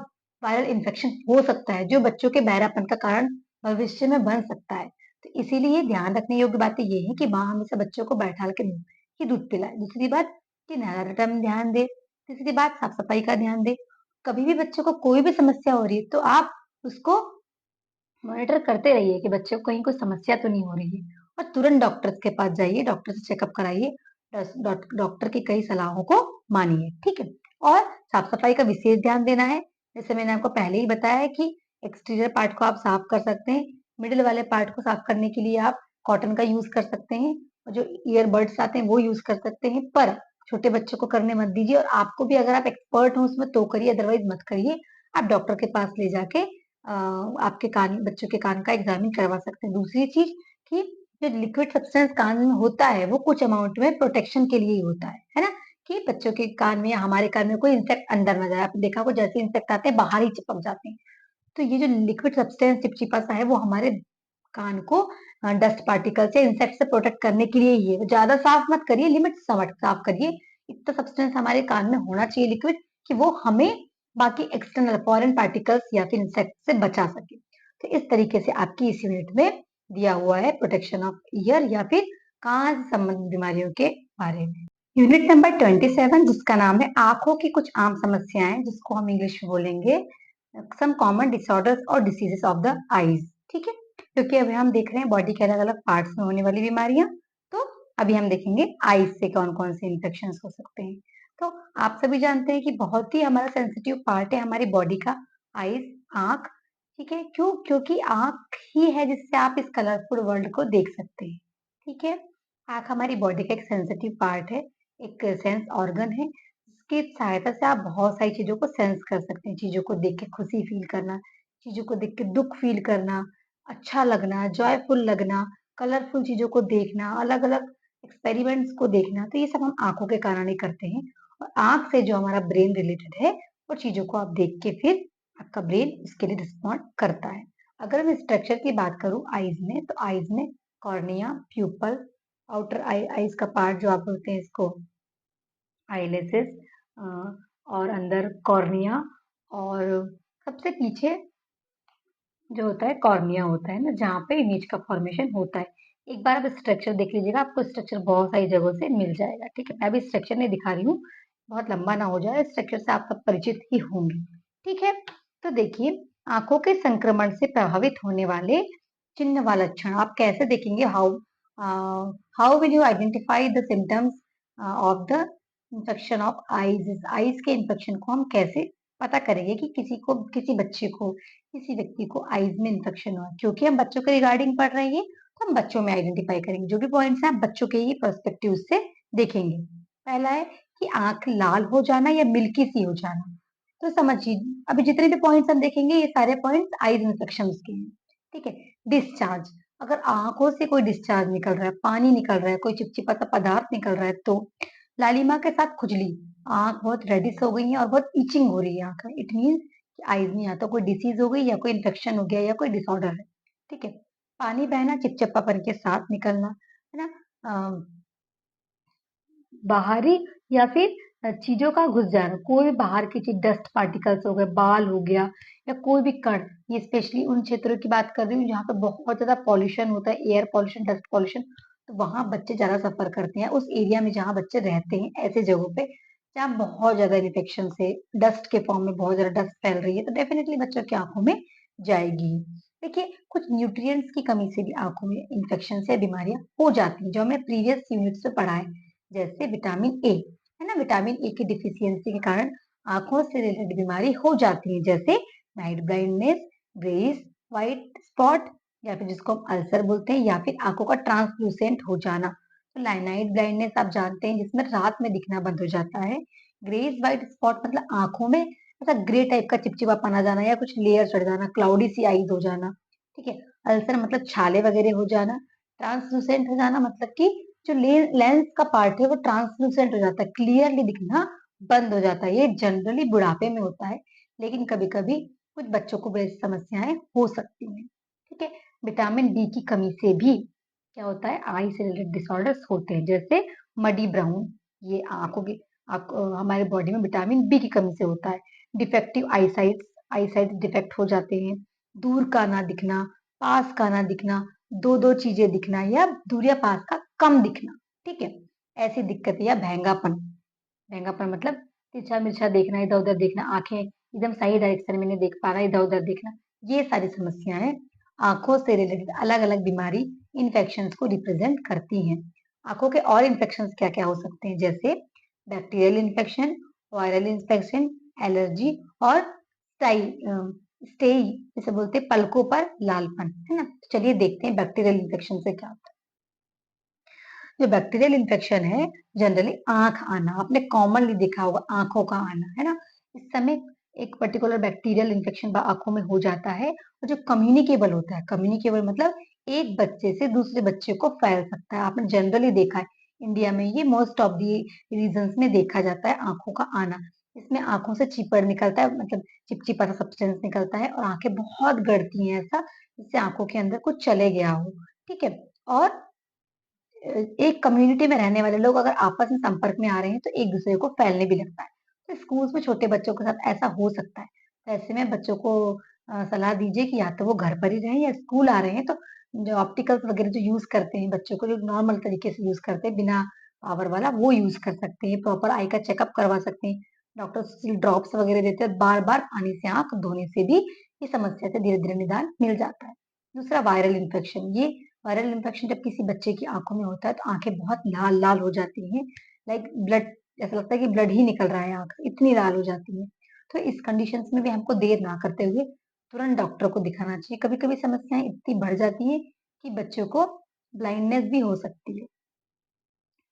वायरल इन्फेक्शन हो सकता है, जो बच्चों के बहरापन का कारण भविष्य में बन सकता है। तो इसीलिए ध्यान रखने योग्य बातें ये है कि माँ हमेशा बच्चों को बैठा के ही दूध पिलाए। दूसरी बात कि नहलाते टाइम ध्यान दे। तीसरी बात, साफ सफाई का ध्यान दे। कभी भी बच्चों को कोई भी समस्या हो रही है, तो आप उसको मॉनिटर करते रहिए कि बच्चे को कहीं कोई समस्या तो नहीं हो रही है, और तुरंत डॉक्टर के पास जाइए, डॉक्टर से चेकअप कराइए, डॉक्टर की कई सलाहों को मानिए। ठीक है। और साफ सफाई का विशेष ध्यान देना है। जैसे मैंने आपको पहले ही बताया है कि एक्सटीरियर पार्ट को आप साफ कर सकते हैं, मिडिल वाले पार्ट को साफ करने के लिए आप कॉटन का यूज कर सकते हैं, और जो ईयरबड्स आते हैं वो यूज कर सकते हैं, पर छोटे बच्चों को करने मत दीजिए। और आपको भी अगर आप एक्सपर्ट हो उसमें तो करिए, अदरवाइज मत करिए। आप डॉक्टर के पास ले जाके आपके कान, बच्चों के कान का एग्जामिन करवा सकते हैं। दूसरी चीज कि जो लिक्विड सब्सटेंस कान में होता है, वो कुछ अमाउंट में प्रोटेक्शन के लिए ही होता है ना, कि बच्चों के कान में या हमारे कान में कोई इंसेक्ट अंदर ना जाए। आपने देखा हो, जैसे इंसेक्ट आते हैं बाहर ही चिपक जाते हैं। तो ये जो लिक्विड सब्सटेंस चिपचिपा सा है, वो हमारे कान को डस्ट पार्टिकल से, इंसेक्ट से प्रोटेक्ट करने के लिए ही है। ज्यादा साफ मत करिए, लिमिट साफ करिए। इतना सब्सटेंस हमारे कान में होना चाहिए लिक्विड, कि वो हमें बाकी एक्सटर्नल फॉरेन पार्टिकल्स या फिर इंसेक्ट से बचा सके। तो इस तरीके से आपकी इस यूनिट में दिया हुआ है प्रोटेक्शन ऑफ ईयर या फिर कान से संबंधित बीमारियों के बारे में। यूनिट नंबर 27, जिसका नाम है आंखों की कुछ आम समस्याएं, जिसको हम इंग्लिश में बोलेंगे सम कॉमन डिसऑर्डर्स और डिसीजेस ऑफ द आईज। ठीक है। क्योंकि अभी हम देख रहे हैं बॉडी के अलग अलग पार्ट्स में होने वाली बीमारियां, तो अभी हम देखेंगे आईज से कौन कौन से इन्फेक्शन हो सकते हैं। तो आप सभी जानते हैं कि बहुत ही हमारा सेंसिटिव पार्ट है हमारी बॉडी का, आईज, आंख। ठीक है। क्यों? क्योंकि आंख ही है जिससे आप इस कलरफुल वर्ल्ड को देख सकते हैं। ठीक है। आंख हमारी बॉडी का एक सेंसिटिव पार्ट है। एक सेंस ऑर्गन है, जिसकी सहायता से आप बहुत सारी चीज़ों को सेंस कर सकते हैं। चीज़ों को देख के खुशी फ़ील करना, चीज़ों को देख के दुःख फ़ील करना, अच्छा लगना, जॉयफुल लगना, कलरफुल चीज़ों को देखना, अलग-अलग एक्सपेरिमेंट्स को देखना, तो ये सब हम आँखों के कारण ही करते हैं। और आँख से जो हमारा ब्रेन रिलेटेड है, वो चीज़ों को आप देख के फिर आपका ब्रेन इसके लिए रिस्पॉन्ड करता है। अगर मैं स्ट्रक्चर की बात करूँ आईज़ में, तो आईज़ में कॉर्निया, प्यूपल, आउटर आईज़ का पार्ट जो आप बोलते हैं इसको आइलेसिस अ, और अंदर कॉर्निया और सबसे पीछे जो होता है कॉर्निया होता है ना, जहाँ पे इमेज का फॉर्मेशन होता है। एक बार आप स्ट्रक्चर देख लीजिएगा, आपको स्ट्रक्चर बहुत सारी जगहों से मिल जाएगा, ठीक है? मैं अभी स्ट्रक्चर नहीं दिखा रही हूँ, बहुत लंबा ना हो जाए, स्ट्रक्चर से आप सब परिचित ही होंगे, ठीक है? तो देखिए, आँखों के संक्रमण से प्रभावित होने वाले चिन्ह व लक्षण आप कैसे देखेंगे? How will you identify the symptoms of the infection of eyes? Eyes के इन्फेक्शन को हम कैसे पता करेंगे कि किसी बच्चे को किसी व्यक्ति को आईज में इन्फेक्शन हुआ क्योंकि हम बच्चों के रिगार्डिंग पढ़ रहे हैं तो हम बच्चों में आइडेंटिफाई करेंगे जो भी पॉइंट्स हैं आप बच्चों के ही पर्सपेक्टिव से देखेंगे। पहला है कि आंख लाल हो जाना या मिल्की सी हो जाना। तो समझिए अभी जितने भी पॉइंट्स हम देखेंगे ये सारे पॉइंट्स आईज इन्फेक्शन के हैं, ठीक है? डिस्चार्ज, अगर आंखों से कोई डिस्चार्ज निकल रहा है, पानी निकल रहा है, कोई चिपचिपा सा पदार्थ निकल रहा है तो लालिमा के साथ खुजली, आंख बहुत रेडिश हो गई है और बहुत इचिंग हो रही है आंख में, इट मीन आईज में या तो कोई डिसीज हो गई या कोई इन्फेक्शन हो गया या कोई डिसऑर्डर है, ठीक है? पानी बहना, चिपचिपापन के साथ निकलना, है ना? बाहरी या फिर चीजों का घुस जाना, कोई भी बाहर की चीज, डस्ट पार्टिकल्स हो गए, बाल हो गया या कोई भी कण, ये स्पेशली उन क्षेत्रों की बात कर रही हूँ जहाँ पे बहुत ज्यादा पॉल्यूशन होता है, एयर पॉल्यूशन, डस्ट पॉल्यूशन, तो वहां बच्चे ज्यादा सफर करते हैं। उस एरिया में जहाँ बच्चे रहते हैं, ऐसे जगहों पे जहाँ बहुत ज्यादा इन्फेक्शन से डस्ट के फॉर्म में बहुत ज्यादा डस्ट फैल रही है तो डेफिनेटली बच्चों की आंखों में जाएगी। देखिए कुछ न्यूट्रिएंट्स की कमी से भी आंखों में इन्फेक्शन से बीमारियां हो जाती हैं जो हमने प्रीवियस यूनिट्स में पढ़ा है, जैसे विटामिन ए, है ना? विटामिन ए की डिफिशियंसी के कारण आंखों से रिलेटेड बीमारी हो जाती है, जैसे night blindness, greyish white spot या फिर जिसको हम अल्सर बोलते हैं, या फिर आंखों का ट्रांसलूसेंट हो जाना। तो नाइट ब्लाइंडनेस आप जानते हैं जिसमें रात में दिखना बंद हो जाता है। ग्रेइश व्हाइट स्पॉट मतलब आंखों में ऐसा ग्रे टाइप का चिपचिपापन आ जाना या कुछ लेयर चढ़ जाना, क्लाउडी सी आईज हो जाना, ठीक है? अल्सर मतलब छाले वगैरह हो जाना। ट्रांसलूसेंट हो जाना मतलब कि जो लेंस का पार्ट है वो ट्रांसलूसेंट हो जाता है, क्लियरली दिखना बंद हो जाता है। ये जनरली बुढ़ापे में होता है, लेकिन कभी कभी कुछ बच्चों को भी ऐसी समस्याएं हो सकती हैं, ठीक है? विटामिन डी की कमी से भी क्या होता है, आई से रिलेटेड डिसऑर्डर्स होते हैं, जैसे मडी ब्राउन, ये आंखों की हमारे बॉडी में विटामिन बी की कमी से होता है। डिफेक्टिव आईसाइट डिफेक्ट हो जाते हैं, दूर का ना दिखना, पास का ना दिखना, दो दो चीजें दिखना या दूर या पास का कम दिखना, ठीक है? ऐसी दिक्कत या भैंगापन, भैंगापन मतलब तिरछा मिर्चा देखना, इधर उधर देखना, आंखें एकदम सही डायरेक्शन में नहीं देख पाना, इधर उधर देखना, ये सारी समस्याएं आंखों से रिलेटेड अलग अलग बीमारी इन्फेक्शन को रिप्रेजेंट करती हैं। आंखों के और इन्फेक्शन क्या क्या हो सकते हैं, जैसे bacterial infection, viral infection, allergy और स्टेई जिसे बोलते हैं पलकों पर लालपन, है ना? तो चलिए देखते हैं बैक्टीरियल इन्फेक्शन से क्या होता है। जो बैक्टीरियल इन्फेक्शन है, जनरली आंख आना, आपने कॉमनली देखा होगा आंखों का आना, है ना? इस समय एक पर्टिकुलर बैक्टीरियल इन्फेक्शन आंखों में हो जाता है और जो कम्युनिकेबल होता है, कम्युनिकेबल मतलब एक बच्चे से दूसरे बच्चे को फैल सकता है। आपने जनरली देखा है इंडिया में ये मोस्ट ऑफ दी रीजन्स में देखा जाता है आंखों का आना। इसमें आंखों से चिपड़ निकलता है, मतलब चिपचिपा सा सब्सटेंस निकलता है और आंखें बहुत गड़ती हैं ऐसा, जिससे आंखों के अंदर कुछ चले गया हो, ठीक है? और एक कम्युनिटी में रहने वाले लोग अगर आपस में संपर्क में आ रहे हैं तो एक दूसरे को फैलने भी लगता है। तो स्कूल्स में छोटे बच्चों के साथ ऐसा हो सकता है, तो ऐसे में बच्चों को सलाह दीजिए कि या तो वो घर पर ही रहें या स्कूल आ रहे हैं तो जो ऑप्टिकल्स वगैरह जो यूज करते हैं बच्चों को, जो नॉर्मल तरीके से यूज करते हैं बिना पावर वाला, वो यूज कर सकते हैं। प्रॉपर आई का चेकअप करवा सकते हैं, डॉक्टर ड्रॉप्स वगैरह देते हैं, बार बार पानी से आंख धोने से भी ये समस्या से धीरे धीरे निदान मिल जाता है। दूसरा वायरल इन्फेक्शन, ये वायरल इन्फेक्शन जब किसी बच्चे की आंखों में होता है तो आंखें बहुत लाल लाल हो जाती हैं, लाइक ब्लड, ऐसा लगता है कि ब्लड ही निकल रहा है, आंख इतनी लाल हो जाती है। तो इस कंडीशंस में भी हमको देर ना करते हुए तुरंत डॉक्टर को दिखाना चाहिए। कभी कभी समस्याएं इतनी बढ़ जाती है कि बच्चों को ब्लाइंडनेस भी हो सकती है।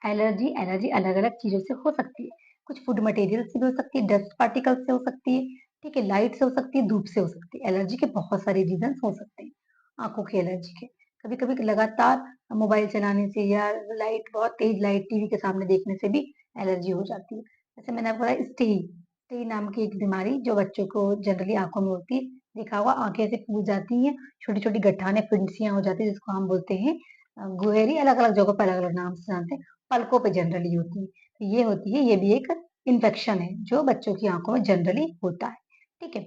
एलर्जी एलर्जी अलग-अलग चीज़ों से हो सकती है। कुछ फूड मटेरियल से भी हो सकती है, डस्ट पार्टिकल से हो सकती है, ठीक है, लाइट से हो सकती है, धूप से हो सकती है। एलर्जी के बहुत सारे रीज़न्स हो सकते हैं, आँखों की एलर्जी के। कभी-कभी लगातार मोबाइल चलाने से या लाइट बहुत तेज़ लाइट टीवी के सामने देखने से भी एलर्जी हो जाती है। जैसे मैंने आपको बताया स्टेई नाम की एक बीमारी जो बच्चों को जनरली आँखों में होती है। देखा होगा आँखें ऐसे फूल जाती हैं, छोटी-छोटी गठाने, फिंसियाँ हो जाती हैं जिसको हम बोलते हैं गुहेरी, अलग-अलग जगहों पे अलग-अलग नाम से जानते हैं। पलकों पे जनरली होती है। तो ये होती है, ये भी एक इन्फेक्शन है जो बच्चों की आँखों में जनरली होता है, ठीक है।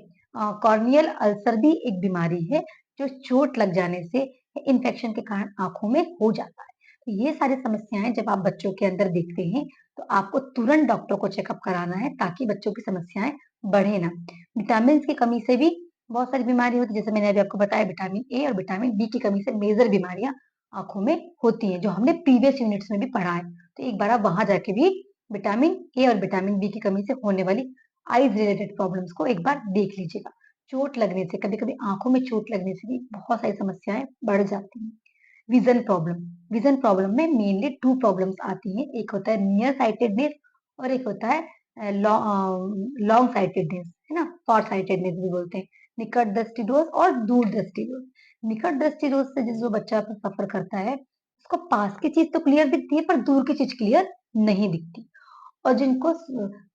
कॉर्नियल अल्सर भी एक बीमारी है जो चोट लग जाने से इन्फेक्शन के कारण आँखों में हो जाता है। तो ये सारी समस्याएँ जब आप बच्चों के अंदर देखते हैं, तो आपको तुरंत डॉक्टर को चेकअप कराना है ताकि बच्चों की समस्याएँ बढ़े ना। विटामिन्स की कमी से भी बहुत सारी बीमारी होती है, जैसे मैंने अभी आपको बताया विटामिन ए और विटामिन बी की कमी से मेजर बीमारियाँ आँखों में होती हैं, जो हमने प्रीवियस यूनिट्स में भी पढ़ा है। तो एक बार आप वहाँ जाके भी विटामिन ए और विटामिन बी की कमी से होने वाली आइज़ रिलेटेड प्रॉब्लम्स को एक बार देख लीजिएगा। चोट लगने से कभी-कभी आँखों में चोट लगने से भी बहुत सारी समस्याएँ बढ़ जाती हैं। विज़न प्रॉब्लम में मेनली 2 प्रॉब्लम्स आती हैं। एक होता है नियर साइटेडनेस और एक होता है लॉन्ग साइटेडनेस, है ना? शॉर्ट साइटेडनेस भी बोलते हैं। निकट दृष्टि दोष और दूर दृष्टि दोष। निकट दृष्टि दोष से जो बच्चा सफ़र करता है, उसको पास की चीज़ तो क्लियर दिखती है पर दूर की चीज़ क्लियर नहीं दिखती। और जिनको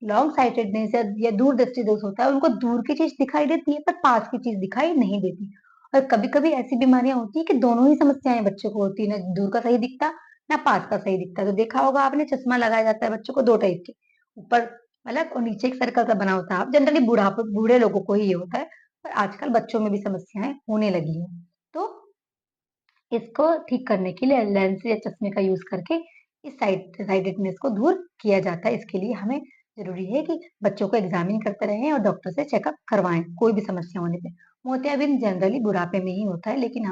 लॉन्ग साइटेडनेस या दूर दृष्टि दोष होता है, उनको दूर की चीज़ दिखाई देती है पर पास की चीज़ दिखाई नहीं देती। और कभी-कभी ऐसी बीमारियाँ होती हैं कि दोनों ही समस्याएँ बच्चों को होती है, ना दूर का सही दिखता, ना पास का सही दिखता। तो देखा होगा आपने चश्मा लगाया जाता है बच्चों को 2 टाइप के, ऊपर अलग और नीचे एक सर्कल सा बना होता है। अब जनरली बूढ़े लोगों को ही ये होता है, पर आजकल बच्चों में भी समस्याएँ होने लगी हैं। तो इसको ठीक करने के लिए लेंस या चश्मे का यूज़ करके इस साइटेडनेस को दूर किया जाता है। इसके लिए हमें ज़रूरी है कि बच्चों को एग्ज़ामिन करते रहें और डॉक्टर से चेकअप करवाएँ, कोई भी समस्या होने पे। मोतियाबिंद जनरली बुढ़ापे में ही होता है, लेकिन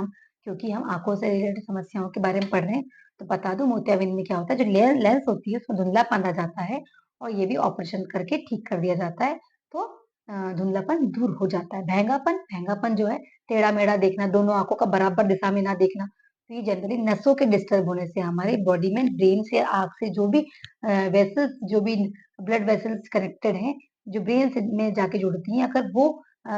क्योंकि हम आँखों से रिलेटेड समस्याओं के बारे में पढ़ रहे हैं, तो बता दूँ मोतियाबिंद में क्या होता है, जो लेंस होती है उसमें धुंधलापन आ जाता है और ये भी ऑपरेशन करके ठीक कर दिया जाता है, तो धुंधलापन दूर हो जाता है। महंगापन जो है टेढ़ा-मेढ़ा देखना, दोनों आँखों का बराबर दिशा में ना देखना, तो ये जनरली नसों के डिस्टर्ब होने से हमारी बॉडी में ब्रेन से आँख से जो भी वेसल्स जो भी ब्लड वेसल्स कनेक्टेड हैं, जो ब्रेन से में जाके जुड़ती हैं, अगर वो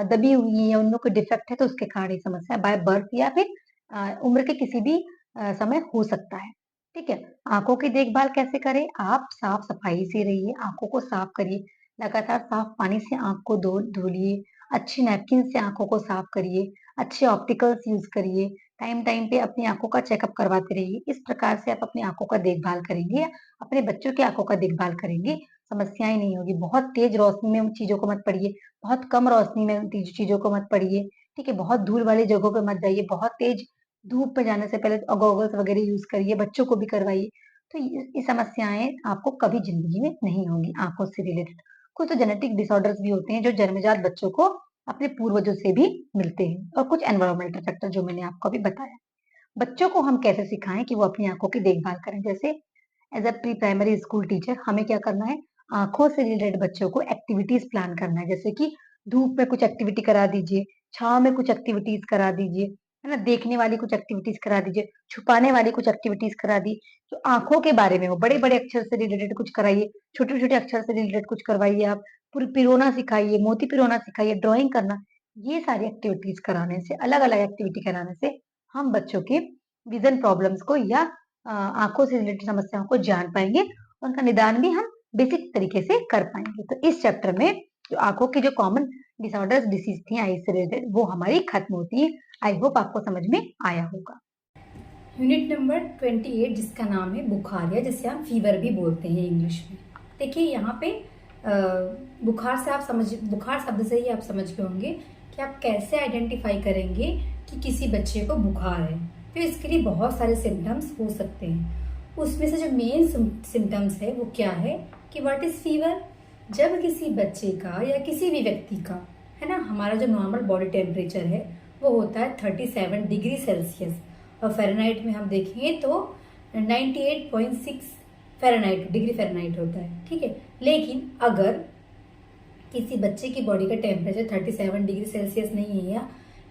दबी हुई हैं या उनमें कोई डिफेक्ट है तो उसके कारण ये समस्या बाय बर्थ या फिर उम्र के किसी भी समय हो सकता है। ठीक है? आँखों की देखभाल कैसे करें? आप साफ-सफाई से रहिए, आँखों को साफ करिए, लगातार साफ पानी से आँख को धुलिए, अच्छी नैपकिन से आँखों को साफ करिए, अच्छे ऑप्टिकल्स यूज़ करिए, टाइम-टाइम पे अपनी आँखों का चेकअप करवाते रहिए। इस प्रकार से आप अपनी आँखों का देखभाल करेंगे या अपने बच्चों की आँखों का देखभाल करेंगे, समस्याएँ नहीं होगी। बहुत तेज़ रोशनी में उन चीज़ों को मत पढ़िए, बहुत कम रोशनी में उन चीज़ों को मत पढ़िए, ठीक है? बहुत धूल वाली जगहों पे मत जाइए, बहुत तेज़ धूप में जाने से पहले गॉगल्स वगैरह यूज़ करिए, बच्चों को भी करवाइए। तो ये समस्याएँ आपको कभी ज़िंदगी में नहीं होंगी आँखों से रिलेटेड। कुछ तो जेनेटिक डिसऑर्डर्स भी होते हैं जो जन्मजात बच्चों को अपने पूर्वजों से भी मिलते हैं और कुछ एनवायरमेंटल फैक्टर जो मैंने आपको अभी बताया। बच्चों को हम कैसे सिखाएँ कि वो अपनी आँखों की देखभाल करें? जैसे as a pre primary school teacher हमें क्या करना है, आँखों से रिलेटेड बच्चों को एक्टिविटीज़ प्लान करना है। जैसे कि धूप में कुछ एक्टिविटी करा दीजिए, छाँव में कुछ एक्टिविटीज़ करा दीजिए, है ना? देखने वाली कुछ एक्टिविटीज़ करा दीजिए, छुपाने वाली कुछ एक्टिविटीज़ करा दी। जो आँखों के बारे में हो, बड़े-बड़े अक्षर से रिलेटेड कुछ कराइए, छोटे-छोटे अक्षर से रिलेटेड कुछ करवाइए आप। पिरोना सिखाइए, मोती पिरोना सिखाइए, ड्राइंग करना। ये सारी एक्टिविटीज़ कराने से, अलग-अलग एक्टिविटी कराने से हम बच्चों के विज़न प्रॉब्लम्स को या आँखों से रिलेटेड समस्याओं को जान पाएँगे, उनका निदान भी हम बेसिक तरीके से कर पाएँगे। तो इस चैप्टर में जो आँखों की जो कॉमन डिसऑर्डर्स डिसीज़ थी आइज़ से रिलेटेड वो हमारी खत्म होती है। आई होप आपको समझ में आया होगा। यूनिट नंबर 28 जिसका नाम है बुखार या जिसे हम फीवर भी बोलते हैं इंग्लिश में। देखिए यहाँ पे बुखार से आप बुखार शब्द से ही आप समझ गए होंगे कि आप कैसे आइडेंटिफाई करेंगे कि किसी बच्चे को बुखार है। तो इसके लिए बहुत सारे सिम्टम्स हो सकते हैं। उसमें से जो मेन सिम्टम्स है वो क्या है कि व्हाट इज फीवर। जब किसी बच्चे का या किसी भी व्यक्ति का, है ना, हमारा जो नॉर्मल बॉडी टेम्परेचर है वो होता है 37 डिग्री सेल्सियस और फ़ारेनहाइट में हम देखेंगे तो 98.6 फ़ारेनहाइट डिग्री फ़ारेनहाइट होता है, ठीक है। लेकिन अगर किसी बच्चे की बॉडी का टेम्परेचर 37 डिग्री सेल्सियस नहीं है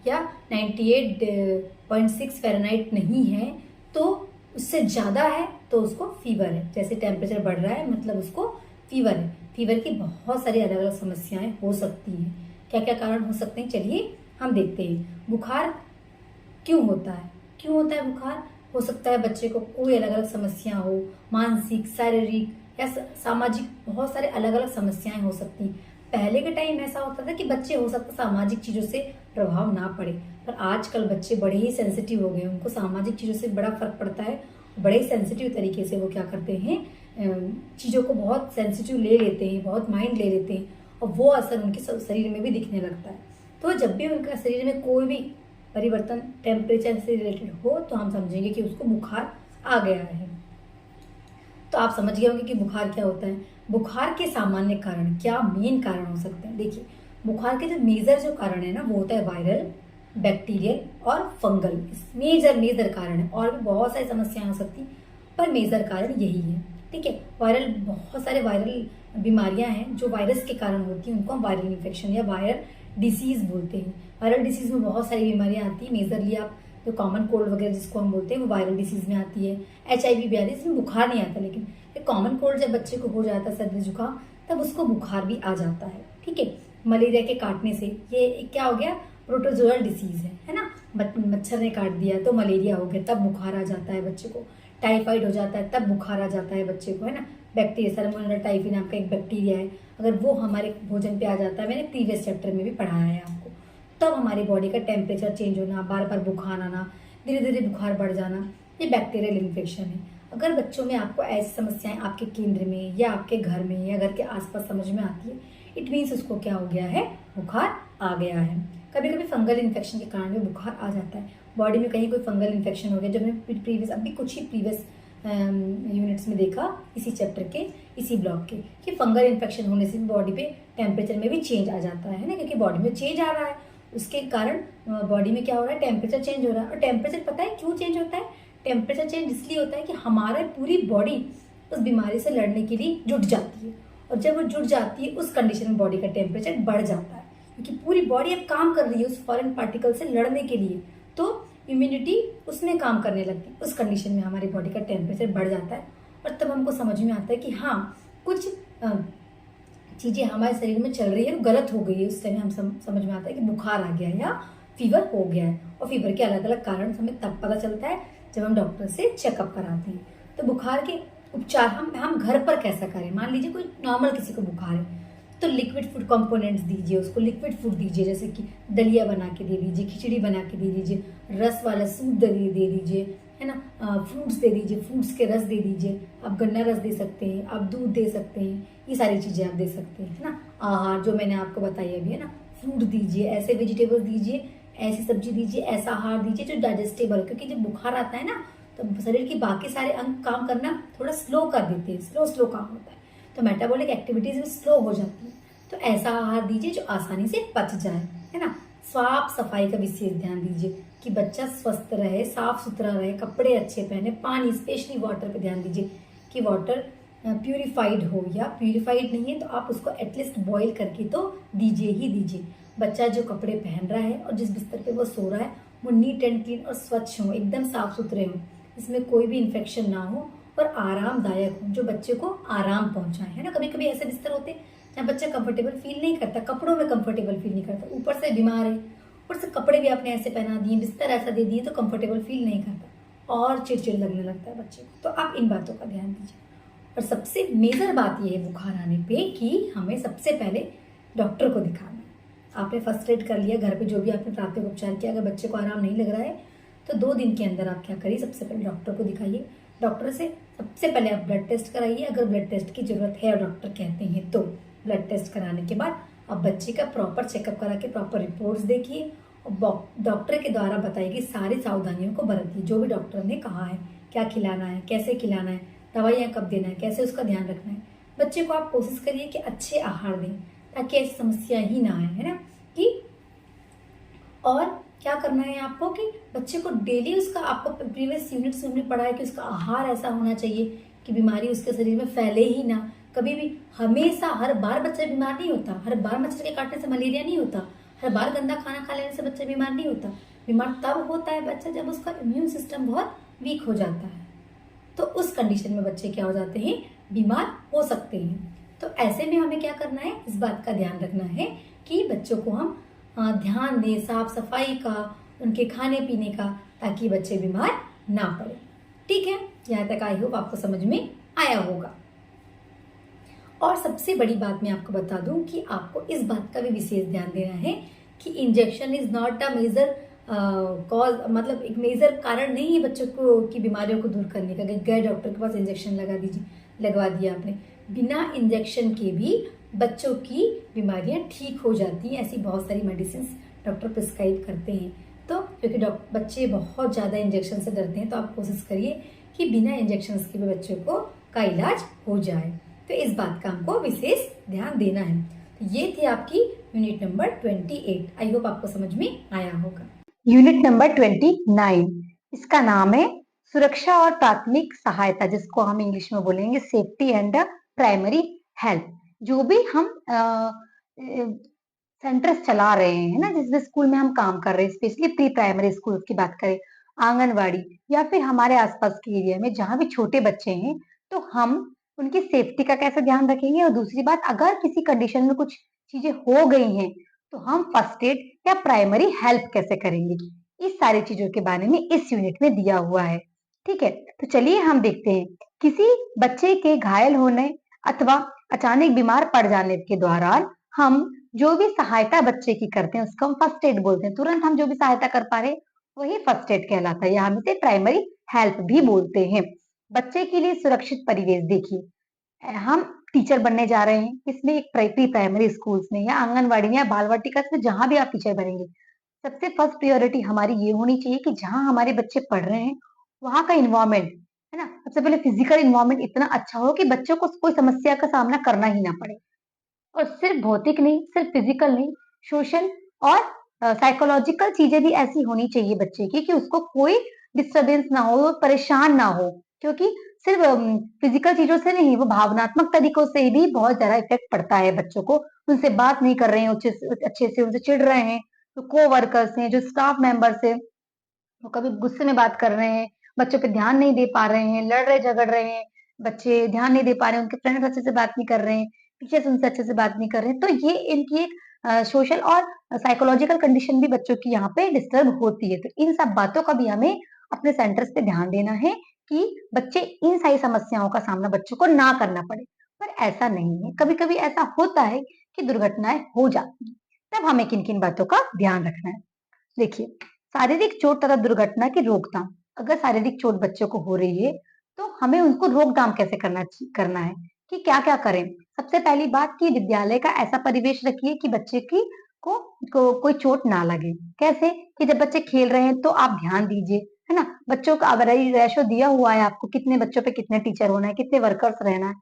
या 98.6 फ़ारेनहाइट नहीं है, तो उससे ज़्यादा है तो उसको फीवर है। जैसे टेम्परेचर बढ़ रहा है मतलब उसको फीवर है। फीवर की बहुत सारी अलग अलग समस्याएं हो सकती हैं। क्या क्या कारण हो सकते हैं, चलिए हम देखते हैं। बुखार क्यों होता है? क्यों होता है बुखार? हो सकता है बच्चे को कोई अलग अलग समस्या हो, मानसिक, शारीरिक या सामाजिक, बहुत सारे अलग अलग समस्याएं हो सकती हैं। पहले के टाइम ऐसा होता था कि बच्चे हो सकता सामाजिक चीजों से प्रभाव ना पड़े, पर आजकल बच्चे बड़े ही सेंसिटिव हो गए, उनको सामाजिक चीजों से बड़ा फर्क पड़ता है। बड़े ही सेंसिटिव तरीके से वो क्या करते हैं, चीजों को बहुत सेंसिटिव ले लेते हैं, बहुत माइंड ले लेते हैं, और वो असर उनके शरीर में भी दिखने लगता है। तो जब भी उनका शरीर में कोई भी परिवर्तन टेम्परेचर से रिलेटेड हो तो हम समझेंगे कि उसको बुखार आ गया है। तो आप समझ गए होंगे कि बुखार क्या होता है। बुखार के सामान्य कारण क्या, मेन कारण हो सकते हैं। देखिए, बुखार के जो मेजर जो कारण है ना, वो होता है वायरल, बैक्टीरियल और फंगल। मेजर कारण है, और भी बहुत सारी समस्याएं हो सकती, पर मेजर कारण यही है। ठीक है, वायरल, बहुत सारे वायरल बीमारियां हैं जो वायरस के कारण होती हैं, उनको हम वायरल इन्फेक्शन या वायरल डिसीज बोलते हैं। वायरल डिसीज में बहुत सारी बीमारियां आती है। मेजरली आप जो कॉमन कोल्ड वगैरह जिसको हम बोलते हैं वो वायरल डिसीज में आती है। HIV भी आती है, इसमें बुखार नहीं आता, लेकिन कॉमन कोल्ड जब बच्चे को हो जाता है, सर्दी जुकाम, तब उसको बुखार भी आ जाता है। ठीक है, मलेरिया के काटने से, ये क्या हो गया, प्रोटोजोअल डिसीज है ना। मच्छर ने काट दिया तो मलेरिया हो गया, तब बुखार आ जाता है बच्चे को। टाइफाइड हो जाता है तब बुखार आ जाता है बच्चे को, है ना। बैक्टीरिया, सल्मोनेला टाइफी नाम का एक बैक्टीरिया है, अगर वो हमारे भोजन पे आ जाता है, मैंने प्रीवियस चैप्टर में भी पढ़ाया है आपको, तब हमारी बॉडी का टेम्परेचर चेंज होना, बार बार बुखार आना, धीरे धीरे बुखार बढ़ जाना, ये बैक्टीरियल इन्फेक्शन है। अगर बच्चों में आपको ऐसी समस्याएं आपके केंद्र में या आपके घर में या घर के आसपास समझ में आती है, इट मीन्स उसको क्या हो गया है, बुखार आ गया है। कभी कभी फंगल इन्फेक्शन के कारण भी बुखार आ जाता है। बॉडी में कहीं कोई फंगल इन्फेक्शन हो गया, जब हमने प्रीवियस, अभी कुछ ही प्रीवियस यूनिट्स में देखा इसी चैप्टर के, इसी ब्लॉक के, कि फंगल इन्फेक्शन होने से बॉडी पे टेम्परेचर में भी चेंज आ जाता है ना, क्योंकि बॉडी में चेंज आ रहा है, उसके कारण बॉडी में क्या हो रहा है, टेम्परेचर चेंज हो रहा है। और टेम्परेचर पता है क्यों चेंज होता है? टेम्परेचर चेंज इसलिए होता है कि हमारी पूरी बॉडी उस बीमारी से लड़ने के लिए जुट जाती है, और जब वो जुट जाती है उस कंडीशन में बॉडी का टेम्परेचर बढ़ जाता है, क्योंकि पूरी बॉडी अब काम कर रही है उस फॉरेन पार्टिकल से लड़ने के लिए, तो इम्यूनिटी उसमें काम करने लगती है। उस कंडीशन में हमारी बॉडी का टेम्परेचर बढ़ जाता है, और तब हमको समझ में आता है कि हाँ, कुछ चीजें हमारे शरीर में चल रही है, गलत हो गई है। उस टाइम हम समझ में आता है कि बुखार आ गया है या फीवर हो गया है। और फीवर के अलग अलग कारण हमें तब पता चलता है जब हम डॉक्टर से चेकअप कराते हैं। तो बुखार के उपचार हम घर पर कैसा करें? मान लीजिए कोई नॉर्मल किसी को बुखार है, तो लिक्विड फूड कंपोनेंट्स दीजिए उसको, लिक्विड फूड दीजिए, जैसे कि दलिया बना के दे दीजिए, खिचड़ी बना के दे दीजिए, रस वाला सूप दे दीजिए, है ना, फ्रूट्स दे दीजिए, फ्रूट्स के रस दे दीजिए, आप गन्ना रस दे सकते हैं, आप दूध दे सकते हैं, ये सारी चीजें आप दे सकते हैं, है ना। आहार जो मैंने आपको बताई अभी, है ना, फ्रूट दीजिए, ऐसे वेजिटेबल्स दीजिए, ऐसी सब्जी दीजिए, ऐसा आहार दीजिए जो डाइजेस्टेबल, क्योंकि जब बुखार आता है ना तो शरीर की बाकी सारे अंग काम करना थोड़ा स्लो कर देते हैं, स्लो काम होता है, तो मेटाबॉलिक एक्टिविटीज में स्लो हो जाती है। तो ऐसा आहार दीजिए जो आसानी से पच जाए, है ना। साफ सफाई का विशेष ध्यान दीजिए कि बच्चा स्वस्थ रहे, साफ सुथरा रहे, कपड़े अच्छे पहने, पानी, स्पेशली वाटर पे ध्यान दीजिए कि वाटर प्यूरिफाइड हो, या प्यूरिफाइड नहीं है तो आप उसको एटलीस्ट बॉईल करके तो दीजिए ही दीजिए। बच्चा जो कपड़े पहन रहा है और जिस बिस्तर पे वो सो रहा है वो नीट एंड क्लीन और स्वच्छ हो, एकदम साफ सुथरे हो, इसमें कोई भी इन्फेक्शन ना हो और आरामदायक हो, जो बच्चे को आराम पहुंचाए, है ना। कभी कभी ऐसे बिस्तर होते हैं जहाँ बच्चा कंफर्टेबल फील नहीं करता, कपड़ों में कंफर्टेबल फील नहीं करता, ऊपर से बीमार है, ऊपर से कपड़े भी आपने ऐसे पहना दिए, बिस्तर ऐसा दे दिए तो कंफर्टेबल फील नहीं करता और चिड़चिड़ लगने लगता है बच्चे को। तो आप इन बातों का ध्यान दीजिए। और सबसे मेजर बात यह है बुखार आने पे कि हमें सबसे पहले डॉक्टर को दिखाना है। आपने फर्स्ट एड कर लिया, घर पे जो भी आपने प्राथमिक उपचार किया, अगर बच्चे को आराम नहीं लग रहा है तो 2 दिन के अंदर आप क्या करिए, सबसे पहले डॉक्टर को दिखाइए। डॉक्टर से सबसे पहले आप ब्लड टेस्ट कराइए, अगर ब्लड टेस्ट की जरूरत है और डॉक्टर कहते हैं तो। ब्लड टेस्ट कराने के बाद आप बच्चे का प्रॉपर चेकअप करा के प्रॉपर रिपोर्ट्स देखिए और डॉक्टर के द्वारा बताई गई सारी सावधानियों को बरतिए, जो भी डॉक्टर ने कहा है, क्या खिलाना है, कैसे खिलाना है, दवाइयाँ कब देना है, कैसे उसका ध्यान रखना है। बच्चे को आप कोशिश करिए कि अच्छे आहार दें ताकि ऐसी समस्या ही ना आए, है ना। कि और क्या करना है आपको कि बच्चे को डेली उसका, आपको प्रीवियस यूनिट्स में हमने पढ़ा है कि उसका आहार ऐसा होना चाहिए कि बीमारी उसके शरीर में फैले ही ना कभी भी। हमेशा हर बार बच्चा बीमार नहीं होता, हर बार मच्छर के काटने से मलेरिया नहीं होता, हर बार गंदा खाना खा लेने से बच्चा बीमार नहीं होता। बीमार तब होता है बच्चा जब उसका इम्यून सिस्टम बहुत वीक हो जाता है। तो उस कंडीशन में बच्चे क्या हो जाते हैं, बीमार हो सकते हैं। तो ऐसे में हमें क्या करना है, इस बात का ध्यान रखना है कि बच्चों को हम ध्यान दें साफ सफाई का, उनके खाने पीने का, ताकि बच्चे बीमार ना पड़े। ठीक है, यहाँ तक आई होप आपको समझ में आया होगा। और सबसे बड़ी बात मैं आपको बता दूं कि आपको इस बात का भी विशेष ध्यान देना है कि injection is not a major cause, मतलब एक मेजर कारण नहीं है बच्चों को की बीमारियों को दूर करने का। गए डॉक्टर के पास इंजेक्शन लगवा दिया आपने, बिना इंजेक्शन के भी बच्चों की बीमारियां ठीक हो जाती हैं। ऐसी बहुत सारी मेडिसिन डॉक्टर प्रिस्क्राइब करते हैं। तो क्योंकि बच्चे बहुत ज़्यादा इंजेक्शन से डरते हैं, तो आप कोशिश करिए कि बिना इंजेक्शन के भी बच्चों को का इलाज हो जाए। तो इस बात का हमको विशेष ध्यान देना है। तो ये थी आपकी यूनिट नंबर 28। आई होप आपको समझ में आया होगा। यूनिट नंबर 29, इसका नाम है सुरक्षा और प्राथमिक सहायता, जिसको हम इंग्लिश में बोलेंगे सेफ्टी एंड प्राइमरी हेल्थ। जो भी हम सेंटर्स चला रहे हैं ना, जिस स्कूल में हम काम कर रहे हैं, स्पेशली प्री प्राइमरी स्कूल की बात करें, आंगनवाड़ी, या फिर हमारे आसपास के एरिया में जहां भी छोटे बच्चे हैं, तो हम उनकी सेफ्टी का कैसे ध्यान रखेंगे। और दूसरी बात, अगर किसी कंडीशन में कुछ चीजें हो गई हैं, तो हम फर्स्ट एड या प्राइमरी हेल्प कैसे करेंगे। इस सारी चीजों के बारे में इस यूनिट में दिया हुआ है। ठीक है, तो चलिए हम देखते हैं। किसी बच्चे के घायल होने अथवा अचानक बीमार पड़ जाने के दौरान हम जो भी सहायता बच्चे की करते हैं उसको हम फर्स्ट एड बोलते हैं। तुरंत हम जो भी सहायता कर पा रहे हैं वही फर्स्ट एड कहलाता है, या हम इसे प्राइमरी हेल्प भी बोलते हैं। बच्चे के लिए सुरक्षित परिवेश देखिए, हम टीचर बनने जा रहे हैं, इसमें एक प्री प्राइमरी स्कूल्स में या आंगनवाड़ी में या बाल वाटिका में, जहां भी आप टीचर बनेंगे, सबसे फर्स्ट प्रायोरिटी हमारी ये होनी चाहिए कि जहां हमारे बच्चे पढ़ रहे हैं वहां का इन्वायरमेंट, है ना, सबसे पहले फिजिकल इन्वायरमेंट इतना अच्छा हो कि बच्चों को कोई समस्या का सामना करना ही ना पड़े। और सिर्फ भौतिक नहीं, सिर्फ फिजिकल नहीं, सोशल और साइकोलॉजिकल चीजें भी ऐसी होनी चाहिए बच्चे की कि उसको कोई डिस्टरबेंस ना हो, वो परेशान ना हो। क्योंकि सिर्फ फिजिकल चीजों से नहीं, वो भावनात्मक तरीकों से भी बहुत ज्यादा इफेक्ट पड़ता है बच्चों को। उनसे बात नहीं कर रहे हैं अच्छे से, उनसे चिढ़ रहे हैं, तो को वर्कर्स हैं, जो स्टाफ मेंबर्स है, वो कभी गुस्से में बात कर रहे हैं, बच्चों पे ध्यान नहीं दे पा रहे हैं, लड़ रहे झगड़ रहे हैं, बच्चे ध्यान नहीं दे पा रहे हैं, उनके फ्रेंड्स अच्छे से बात नहीं कर रहे हैं, टीचर्स उनसे अच्छे से बात नहीं कर रहे हैं, तो ये इनकी एक सोशल और साइकोलॉजिकल कंडीशन भी बच्चों की यहाँ पे डिस्टर्ब होती है। तो इन सब बातों का भी हमें अपने सेंटर्स पे ध्यान देना है कि बच्चे इन सारी समस्याओं का सामना बच्चों को ना करना पड़े। पर ऐसा नहीं है, कभी कभी ऐसा होता है कि दुर्घटनाएं हो जाती है, तब हमें किन किन बातों का ध्यान रखना है। देखिए, शारीरिक चोट तथा दुर्घटना की रोकथाम। अगर शारीरिक चोट बच्चों को हो रही है, तो हमें उनको रोकथाम कैसे करना है कि क्या क्या करें। सबसे पहली बात कि विद्यालय का ऐसा परिवेश रखिए कि बच्चे की कोई चोट ना लगे। कैसे कि जब बच्चे खेल रहे हैं तो आप ध्यान दीजिए, है ना, बच्चों का अगर रेशो दिया हुआ है आपको, कितने बच्चों पे कितने टीचर होना है, कितने वर्कर्स रहना है,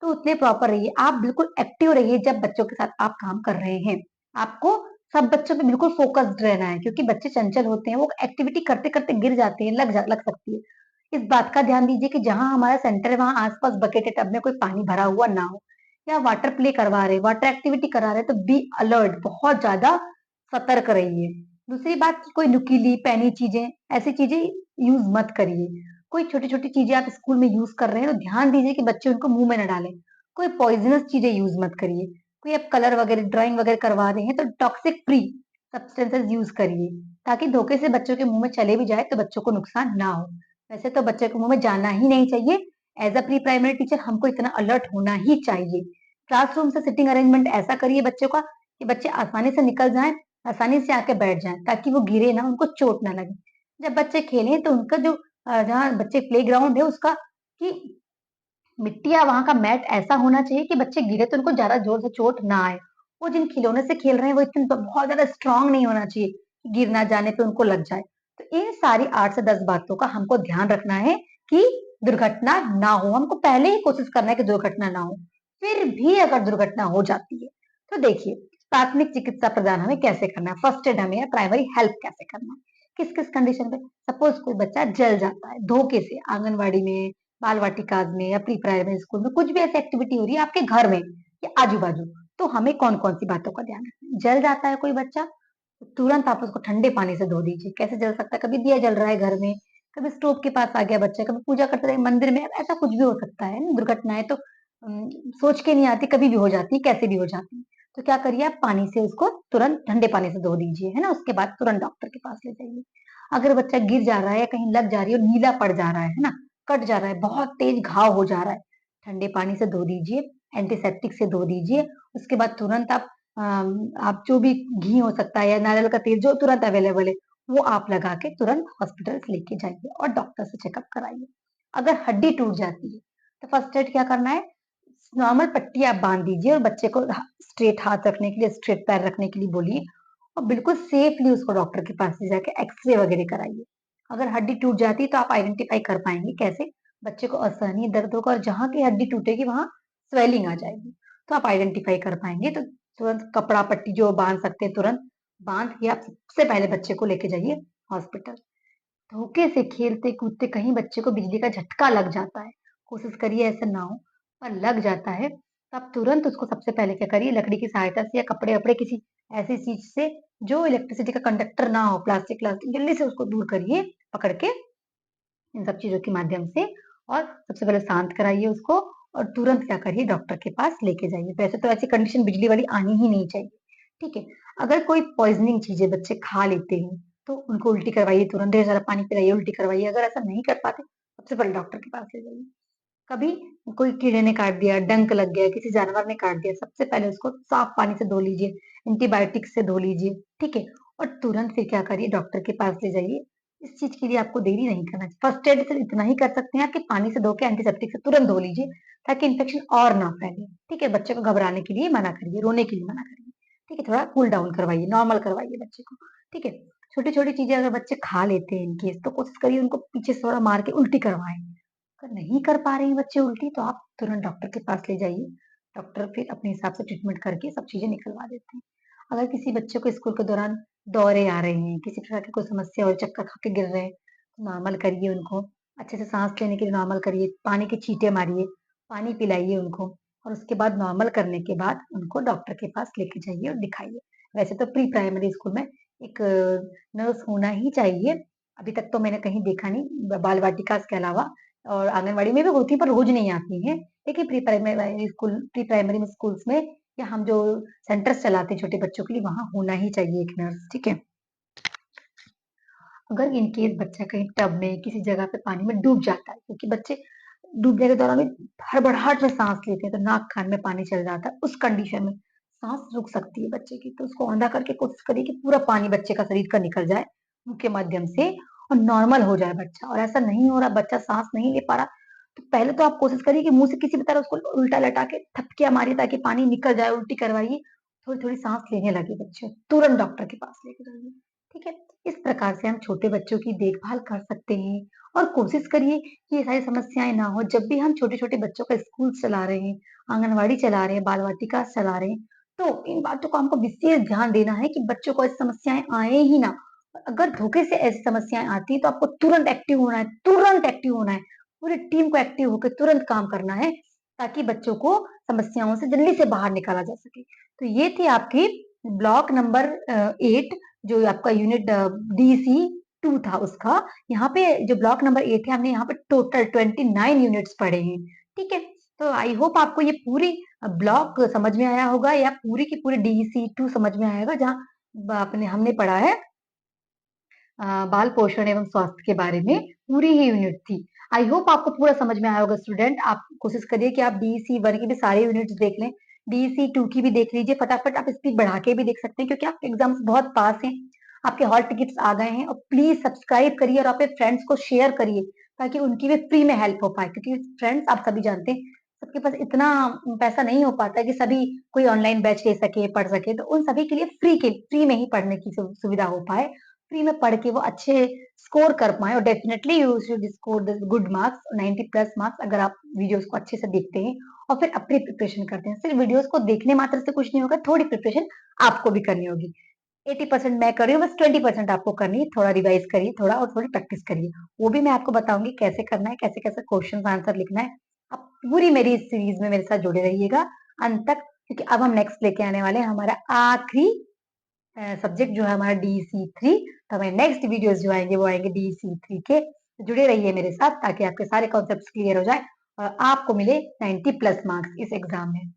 तो उतने प्रॉपर रहिए। आप बिल्कुल एक्टिव रहिए जब बच्चों के साथ आप काम कर रहे हैं। आपको सब बच्चों पे बिल्कुल फोकस्ड रहना है, क्योंकि बच्चे चंचल होते हैं, वो एक्टिविटी करते करते गिर जाते हैं, लग सकती है। इस बात का ध्यान दीजिए कि जहां हमारा सेंटर है वहां आसपास बकेट है, टब में कोई पानी भरा हुआ ना हो, या वाटर प्ले करवा रहे, वाटर एक्टिविटी करा रहे, तो बी अलर्ट, बहुत ज्यादा सतर्क रहिए। दूसरी बात कि कोई नुकीली पैनी चीजें, ऐसी चीजें यूज मत करिए। कोई छोटी छोटी चीजें आप स्कूल में यूज कर रहे हैं तो ध्यान दीजिए कि बच्चे उनको मुंह में न डालें। कोई पॉइजनस चीजें यूज मत करिए। कोई आप कलर वगैरह ड्राइंग वगैरह करवा रहे हैं तो टॉक्सिक फ्री सब्सटेंसेस यूज करिए, ताकि धोखे से बच्चों के मुंह में चले भी जाए तो बच्चों को नुकसान ना हो। वैसे तो बच्चे के मुंह में जाना ही नहीं चाहिए। As a pre primary teacher हमको इतना अलर्ट होना ही चाहिए। क्लासरूम से सिटिंग अरेंजमेंट ऐसा करिए बच्चों का कि बच्चे आसानी से निकल जाएं, आसानी से आके बैठ जाएं, ताकि वो गिरे ना, उनको चोट ना लगे। जब बच्चे खेलें तो उनका जो जहाँ बच्चे प्ले ग्राउंड है उसका कि मिट्टी या वहां का मैट ऐसा होना चाहिए कि बच्चे गिरे तो उनको ज्यादा जोर से चोट ना आए। वो जिन खिलौने से खेल रहे हैं वो इतने बहुत ज्यादा स्ट्रांग नहीं होना चाहिए कि गिर ना जाने पे उनको लग जाए। तो इन सारी 8 से 10 बातों का हमको ध्यान रखना है कि दुर्घटना ना हो। हमको पहले ही कोशिश करना है कि दुर्घटना ना हो। फिर भी अगर दुर्घटना हो जाती है तो देखिए, प्राथमिक चिकित्सा प्रदान हमें कैसे करना है, फर्स्ट एड हमें प्राइमरी हेल्प कैसे करना है, किस किस कंडीशन पे। सपोज कोई बच्चा जल जाता है धोखे से, आंगनवाड़ी में, बाल वाटिकाज में या प्री प्राइमरी स्कूल में, कुछ भी ऐसी एक्टिविटी हो रही है आपके घर में या आजू बाजू, तो हमें कौन कौन सी बातों का ध्यान रखना है। जल जाता है कोई बच्चा तो तुरंत आप उसको ठंडे पानी से धो दीजिए। कैसे जल सकता है, कभी दिया जल रहा है घर में कभी स्टोव के पास आ गया बच्चा, कभी पूजा करते रहे मंदिर में, ऐसा कुछ भी हो सकता है ना। दुर्घटनाएं तो सोच के नहीं आती, कभी भी हो जाती, कैसे भी हो जाती। तो क्या करिए, आप पानी से उसको तुरंत ठंडे पानी से धो दीजिए, है ना। उसके बाद तुरंत डॉक्टर के पास ले जाइए। अगर बच्चा गिर जा रहा है या कहीं लग जा रही है और नीला पड़ जा रहा है ना, कट जा रहा है, बहुत तेज घाव हो जा रहा है, ठंडे पानी से धो दीजिए, एंटीसेप्टिक से धो दीजिए। उसके बाद तुरंत आप जो भी घी हो सकता है या नारियल का तेल जो तुरंत अवेलेबल है, वो आप लगा के तुरंत हॉस्पिटल लेके जाइए और डॉक्टर से चेकअप कराइए। अगर हड्डी टूट जाती है तो फर्स्ट एड क्या करना है, नॉर्मल पट्टी आप बांध दीजिए और बच्चे को स्ट्रेट हाथ रखने के लिए, स्ट्रेट पैर रखने के लिए बोलिए, और बिल्कुल सेफली उसको डॉक्टर के पास ले जाके एक्सरे वगैरह कराइए। अगर हड्डी टूट जाती है तो आप आइडेंटिफाई कर पाएंगे कैसे, बच्चे को असहनीय दर्द होगा और जहां की हड्डी टूटेगी वहां स्वेलिंग आ जाएगी, तो आप आइडेंटिफाई कर पाएंगे। तो तुरंत कपड़ा पट्टी जो बांध सकते हैं तुरंत बांध के आप सबसे पहले बच्चे को लेके जाइए हॉस्पिटल। धोखे से खेलते कूदते कहीं बच्चे को बिजली का झटका लग जाता है, कोशिश करिए ऐसा ना हो, पर लग जाता है तो आप तुरंत उसको सबसे पहले क्या करिए, लकड़ी की सहायता से या कपड़े वपड़े किसी ऐसी चीज से जो इलेक्ट्रिसिटी का कंडक्टर ना हो, प्लास्टिक प्लास्टिक, जल्दी से उसको दूर करिए पकड़ के इन सब चीजों के माध्यम से। और सबसे पहले शांत कराइए उसको और तुरंत क्या करिए, डॉक्टर के पास लेके जाइए। वैसे तो ऐसी कंडीशन बिजली वाली आनी ही नहीं चाहिए, ठीक है। अगर कोई पॉइजनिंग चीजें बच्चे खा लेते हैं तो उनको उल्टी करवाइए, तुरंत ढेर सारा पानी पिलाइए, उल्टी करवाइए। अगर ऐसा नहीं कर पाते सबसे पहले डॉक्टर के पास ले जाइए। कभी कोई कीड़े ने काट दिया, डंक लग गया, किसी जानवर ने काट दिया, सबसे पहले उसको साफ पानी से धो लीजिए, एंटीबायोटिक से धो लीजिए, ठीक है। और तुरंत फिर क्या करिए, डॉक्टर के पास ले जाइए। इस चीज के लिए आपको देरी नहीं करना चाहिए। फर्स्ट एड से इतना ही कर सकते हैं कि पानी से धो के एंटीसेप्टिक से तुरंत धो लीजिए ताकि इन्फेक्शन और ना फैले, ठीक है। बच्चे को घबराने के लिए मना करिए, रोने के लिए मना करिए, ठीक है। थोड़ा कूल डाउन करवाइए, नॉर्मल करवाइए बच्चे को, ठीक है। छोटी छोटी चीजें अगर बच्चे खा लेते हैं इनकेस, तो कोशिश करिए उनको पीछे से थोड़ा मार के उल्टी करवाएं। अगर नहीं कर पा रहे हैं बच्चे उल्टी तो आप तुरंत डॉक्टर के पास ले जाइए। डॉक्टर फिर अपने हिसाब से ट्रीटमेंट करके सब चीजें निकलवा देते हैं। अगर किसी बच्चे को स्कूल के दौरान दौरे आ रहे हैं, किसी प्रकार की कोई समस्या और चक्कर खा के गिर रहे हैं, तो नॉर्मल करिए उनको, अच्छे से सांस लेने के लिए नॉर्मल करिए, पानी के छींटे मारिए, पानी पिलाइए उनको, और उसके बाद नॉर्मल करने के बाद उनको डॉक्टर के पास लेके जाइए और दिखाइए। वैसे तो प्री प्राइमरी स्कूल में एक नर्स होना ही चाहिए। अभी तक तो मैंने कहीं देखा नहीं बाल वाटिका के अलावा, और आंगनवाड़ी में भी होती है पर रोज नहीं आती है। लेकिन प्री प्राइमरी स्कूल्स में या हम जो सेंटर्स चलाते हैं छोटे बच्चों के लिए, वहां होना ही चाहिए एक नर्स, ठीक है। अगर इन केस बच्चा कहीं टब में किसी जगह पे पानी में डूब जाता है, क्योंकि बच्चे डूबने के दौरान भी हड़बड़ाहट में सांस लेते हैं तो नाक कान में पानी चल जाता है, उस कंडीशन में सांस रुक सकती है बच्चे की, तो उसको औंधा करके कोशिश करिए कि पूरा पानी बच्चे का शरीर का निकल जाए मुंह के माध्यम से और नॉर्मल हो जाए बच्चा। और ऐसा नहीं हो रहा, बच्चा सांस नहीं ले पा रहा, तो पहले तो आप कोशिश करिए कि मुंह से किसी भी तरह उसको उल्टा लटा के थपकियां मारिए ताकि पानी निकल जाए, उल्टी करवाइए, थोड़ी थोड़ी सांस लेने लगे बच्चे, तुरंत डॉक्टर के पास लेके जाइए, ठीक है। इस प्रकार से हम छोटे बच्चों की देखभाल कर सकते हैं। और कोशिश करिए कि ये सारी समस्याएं ना हो। जब भी हम छोटे छोटे बच्चों का स्कूल चला रहे हैं, आंगनवाड़ी चला रहे हैं, बाल वाटिका चला रहे हैं, तो इन बातों को हमको विशेष ध्यान देना है कि बच्चों को ऐसी समस्याएं आए ही ना। अगर धोखे से ऐसी समस्याएं आती है तो आपको तुरंत एक्टिव होना है, तुरंत एक्टिव होना है, पूरी टीम को एक्टिव होकर तुरंत काम करना है ताकि बच्चों को समस्याओं से जल्दी से बाहर निकाला जा सके। तो ये थी आपकी ब्लॉक नंबर 8, जो आपका यूनिट DC 2 था उसका। यहाँ पे जो ब्लॉक नंबर 8 है, हमने यहाँ पे टोटल 29 यूनिट्स पढ़े हैं, ठीक है। तो आई होप आपको ये पूरी ब्लॉक समझ में आया होगा, या पूरी की पूरी DC 2 समझ में आएगा, जहाँ आपने हमने पढ़ा है बाल पोषण एवं स्वास्थ्य के बारे में पूरी ही यूनिट थी। आई होप आपको पूरा समझ में आया होगा स्टूडेंट। आप कोशिश करिए कि आप DC 1 की भी सारे यूनिट्स देख लें, DC 2 की भी देख लीजिए फटाफट। आप स्पीड बढ़ा के भी देख सकते हैं क्योंकि आपके एग्जाम्स बहुत पास हैं, आपके हॉल टिकट्स आ गए हैं। और प्लीज सब्सक्राइब करिए और अपने फ्रेंड्स को शेयर करिए ताकि उनकी भी फ्री में हेल्प हो पाए, क्योंकि फ्रेंड्स आप सभी जानते हैं सबके पास इतना पैसा नहीं हो पाता है कि सभी कोई ऑनलाइन बैच ले सके, पढ़ सके। तो उन सभी के लिए फ्री में ही पढ़ने की सुविधा हो पाए, फ्री में पढ़ के वो अच्छे स्कोर कर पाए। और definitely you should score the good marks, 90+ marks, अगर आप वीडियोस को अच्छे से देखते हैं और फिर अपनी प्रिपरेशन करते हैं। सिर्फ वीडियोस को देखने मात्र से कुछ नहीं होगा, थोड़ी प्रिपरेशन आपको भी करनी होगी। 80% मैं कर रही हूँ, बस 20% आपको करनी है। थोड़ा रिवाइज करिए, थोड़ा और थोड़ी प्रैक्टिस करिए, वो भी मैं आपको बताऊंगी कैसे करना है, कैसे कैसे क्वेश्चन आंसर लिखना है। आप पूरी मेरी इस सीरीज में मेरे साथ जुड़े रहिएगा अंत तक, क्योंकि अब हम नेक्स्ट लेके आने वाले हैं हमारा आखिरी सब्जेक्ट जो है हमारा DC 3। तो हमारे नेक्स्ट वीडियोस जो आएंगे वो आएंगे DC 3 के तो जुड़े रहिए मेरे साथ ताकि आपके सारे कॉन्सेप्ट्स क्लियर हो जाए और आपको मिले 90 प्लस मार्क्स इस एग्जाम में।